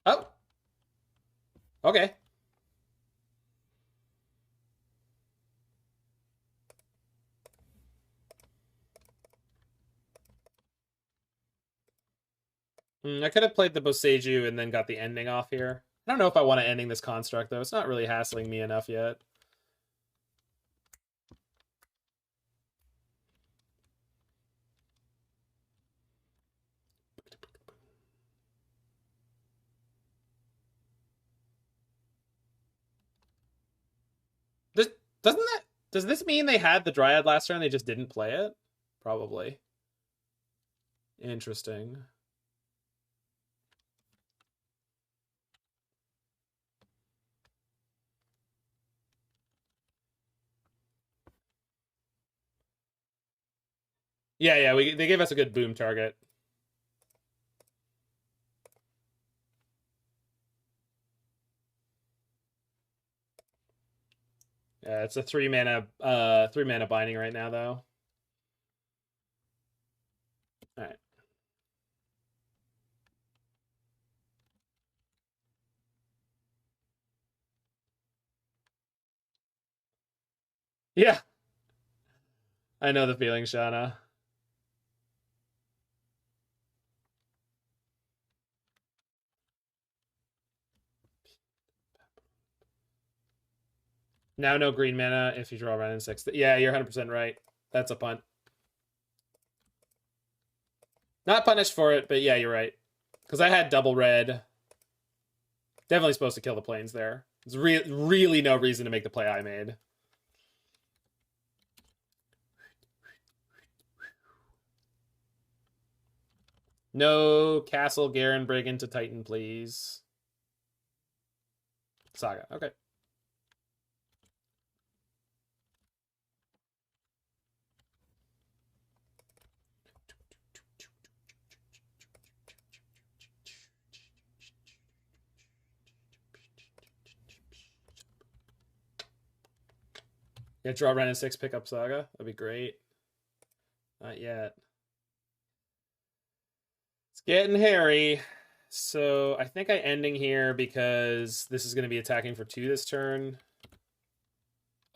Oh. Okay. I could have played the Boseiju and then got the ending off here. I don't know if I want to ending this construct, though. It's not really hassling me enough yet. This doesn't that does this mean they had the Dryad last turn? They just didn't play it? Probably. Interesting. Yeah, they gave us a good boom target. Yeah, it's a 3-mana binding right now, though. All right. Yeah. I know the feeling, Shauna. Now no green mana if you draw Wrenn and Six. Yeah, you're 100% right. That's a punt. Not punished for it, but yeah, you're right. Because I had double red. Definitely supposed to kill the planes there. There's really no reason to make the play I made. No Castle Garen Brigand to Titan, please. Saga, okay. Yeah, draw Wrenn and Six, pick up Saga. That'd be great. Not yet. It's getting hairy. So I think I ending here because this is going to be attacking for 2 this turn.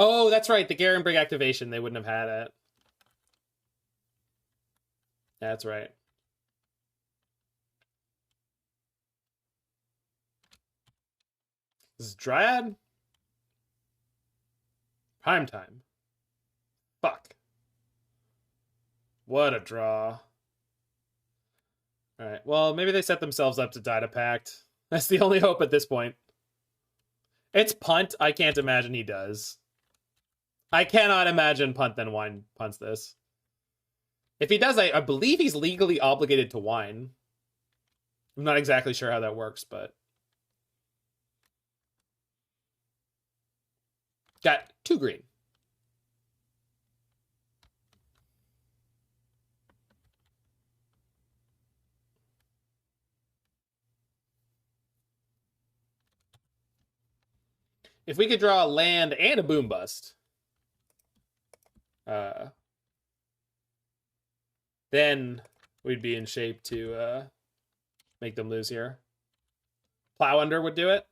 Oh, that's right. The Garen Brig activation. They wouldn't have had it. That's right. This is Dryad? Prime time. Fuck. What a draw. Alright, well, maybe they set themselves up to die to Pact. That's the only hope at this point. It's punt. I can't imagine he does. I cannot imagine punt then wine punts this. If he does, I believe he's legally obligated to wine. I'm not exactly sure how that works, but... Got 2 green. If we could draw a land and a boom bust, then we'd be in shape to make them lose here. Plow Under would do it.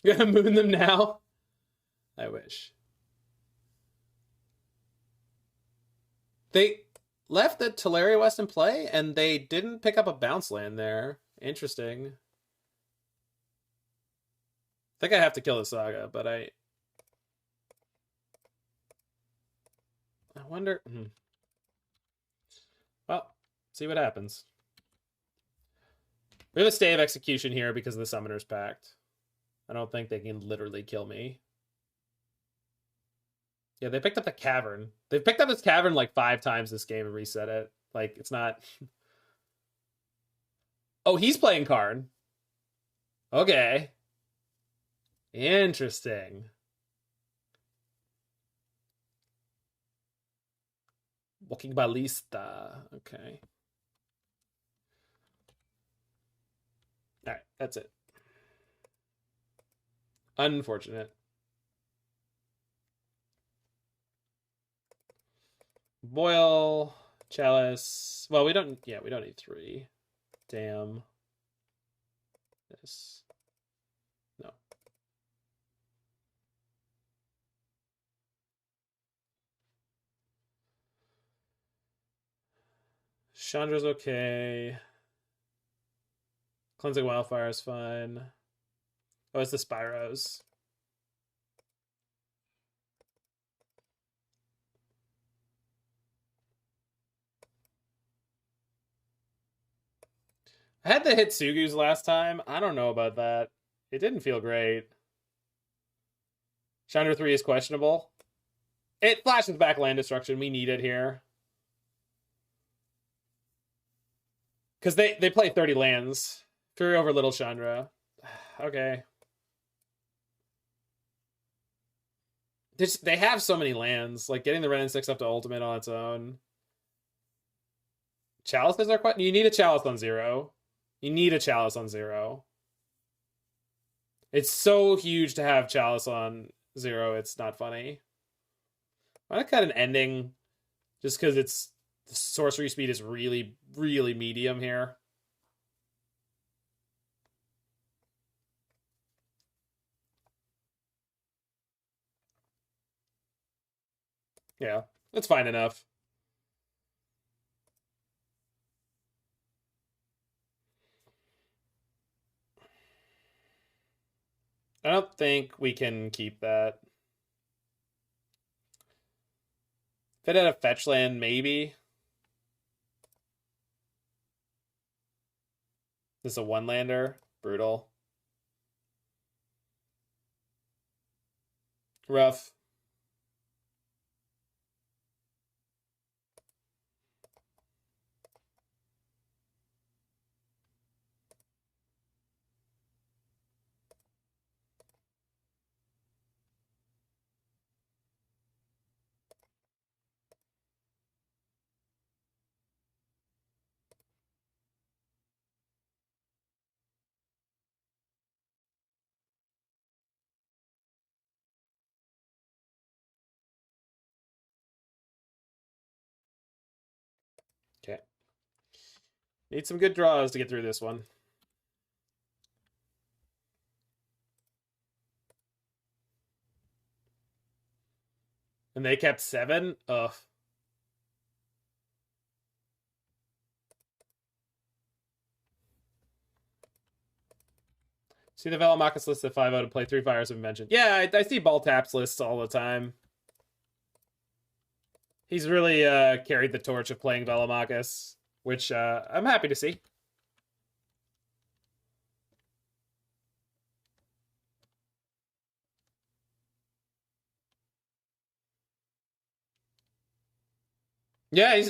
Gonna moon them now? I wish. They left the Teleria West in play, and they didn't pick up a bounce land there. Interesting. I think I have to kill the Saga, but I wonder... Well, see what happens. We have a stay of execution here because of the Summoner's Pact. I don't think they can literally kill me. Yeah, they picked up the Cavern. They've picked up this Cavern like 5 times this game and reset it. Like, it's not... Oh, he's playing card. Okay. Interesting. Walking Ballista. Okay. Alright, that's it. Unfortunate. Boil, Chalice. Well, we don't need 3. Damn. This. No. Chandra's okay. Cleansing Wildfire is fine. Oh, it's the Spyros. I had the Hidetsugus last time. I don't know about that. It didn't feel great. Chandra 3 is questionable. It flashes back land destruction. We need it here. Because they play 30 lands. Fury over Little Chandra. Okay. They have so many lands. Like, getting the Wrenn and Six up to ultimate on its own. Chalices are quite... You need a Chalice on 0. You need a Chalice on 0. It's so huge to have Chalice on 0, it's not funny. I'm gonna cut an ending just because it's the sorcery speed is really, really medium here. Yeah, that's fine enough. I don't think we can keep that. If it had a fetch land, maybe. This is a one-lander. Brutal. Rough. Okay. Need some good draws to get through this one. And they kept 7? Ugh. See the Velomachus list at 5-0 to play 3 Fires of Invention. Yeah, I see Ball Taps lists all the time. He's really carried the torch of playing Velomachus, which I'm happy to see. Yeah,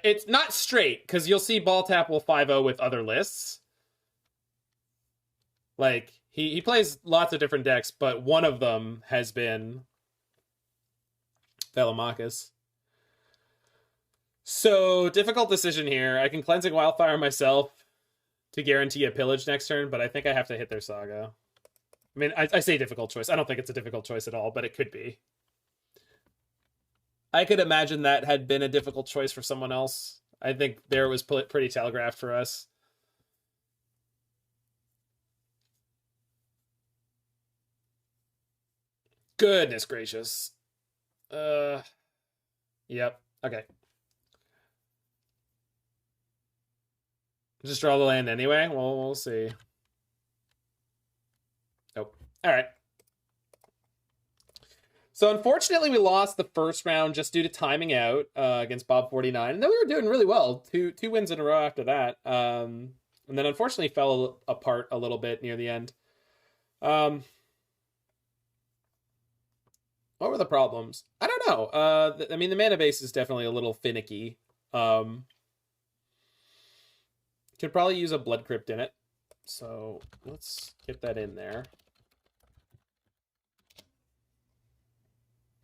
it's not straight, because you'll see Ball Tap will 5-0 with other lists. Like, he plays lots of different decks, but one of them has been Velomachus. So, difficult decision here. I can Cleansing Wildfire myself to guarantee a Pillage next turn, but I think I have to hit their Saga. I mean, I say difficult choice. I don't think it's a difficult choice at all, but it could be. I could imagine that had been a difficult choice for someone else. I think there was pretty telegraphed for us. Goodness gracious. Yep. Okay. Just draw the land anyway? Well, we'll see. Nope. All right. So unfortunately, we lost the first round just due to timing out against Bob 49. And then we were doing really well. Two wins in a row after that. And then unfortunately fell apart a little bit near the end. What were the problems? I don't know. I mean, the mana base is definitely a little finicky. Could probably use a Blood Crypt in it. So let's get that in there.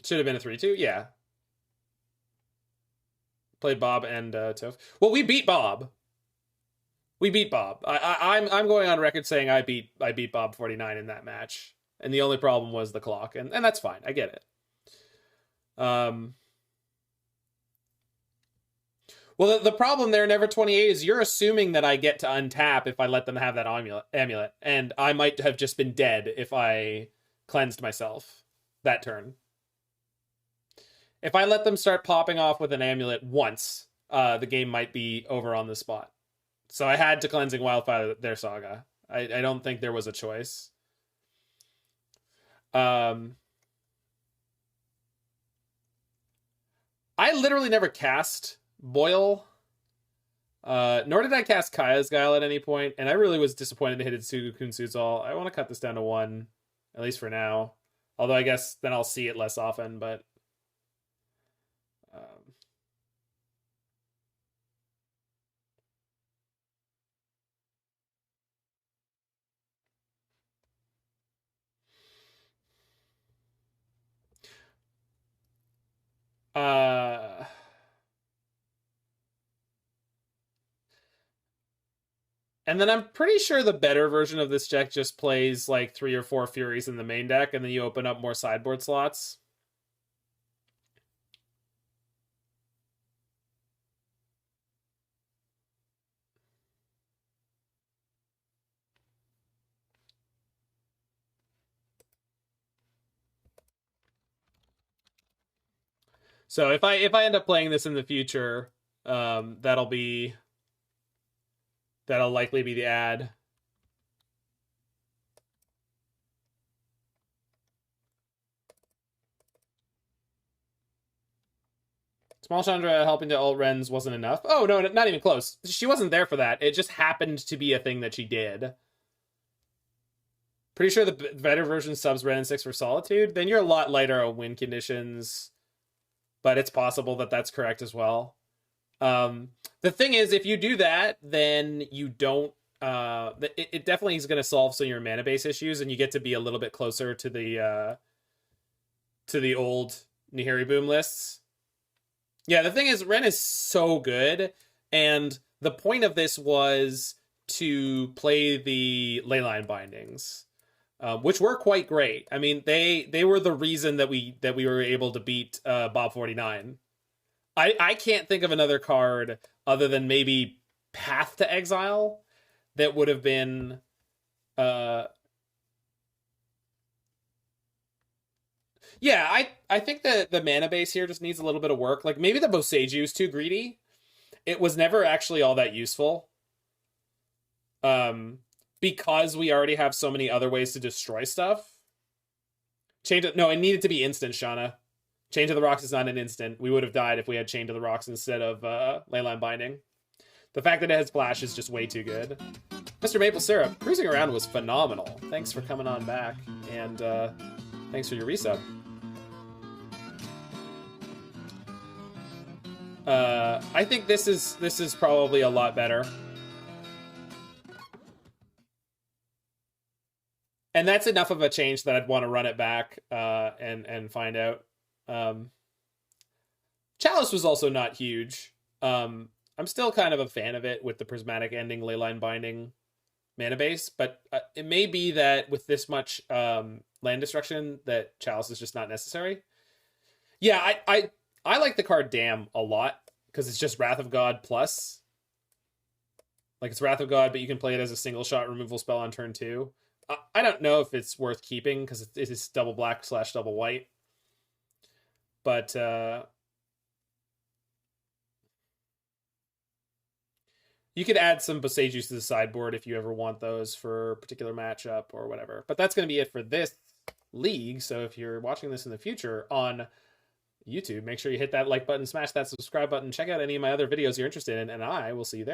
Should have been a 3-2, yeah. Played Bob and Toph. Well, we beat Bob. We beat Bob. I'm going on record saying I beat Bob 49 in that match, and the only problem was the clock, and that's fine. I get it. Well, the problem there, Never 28, is you're assuming that I get to untap if I let them have that amulet, and I might have just been dead if I cleansed myself that turn. If I let them start popping off with an amulet once, the game might be over on the spot. So I had to Cleansing Wildfire their Saga. I don't think there was a choice. I literally never cast Boil, nor did I cast Kaya's Guile at any point, and I really was disappointed in Hidetsugu Consumes All. I want to cut this down to 1, at least for now. Although I guess then I'll see it less often, but... And then I'm pretty sure the better version of this deck just plays like 3 or 4 Furies in the main deck, and then you open up more sideboard slots. So if I end up playing this in the future, that'll likely be the ad. Small Chandra helping to ult Wrens wasn't enough. Oh, no, not even close. She wasn't there for that. It just happened to be a thing that she did. Pretty sure the better version subs Wrenn and Six for Solitude. Then you're a lot lighter on win conditions. But it's possible that that's correct as well. The thing is, if you do that, then you don't... it definitely is going to solve some of your mana base issues, and you get to be a little bit closer to the old Nihiri Boom lists. Yeah, the thing is, Wrenn is so good, and the point of this was to play the Leyline Bindings, which were quite great. I mean, they were the reason that we were able to beat Bob 49. I can't think of another card other than maybe Path to Exile that would have been... Yeah, I think that the mana base here just needs a little bit of work. Like, maybe the Boseiju is too greedy. It was never actually all that useful. Because we already have so many other ways to destroy stuff. No, it needed to be instant, Shauna. Chain to the Rocks is not an instant. We would have died if we had Chain to the Rocks instead of Leyline Binding. The fact that it has Flash is just way too good. Mr. Maple Syrup, cruising around was phenomenal. Thanks for coming on back, and thanks for your resub. I think this is probably a lot better. And that's enough of a change that I'd want to run it back and find out. Chalice was also not huge. I'm still kind of a fan of it with the Prismatic Ending, Leyline Binding mana base, but it may be that with this much land destruction that Chalice is just not necessary. Yeah, I like the card Damn a lot because it's just Wrath of God plus. Like, it's Wrath of God, but you can play it as a single shot removal spell on turn 2. I don't know if it's worth keeping because it is double black / double white. But you could add some Boseijus to the sideboard if you ever want those for a particular matchup or whatever. But that's going to be it for this league. So if you're watching this in the future on YouTube, make sure you hit that like button, smash that subscribe button, check out any of my other videos you're interested in, and I will see you there.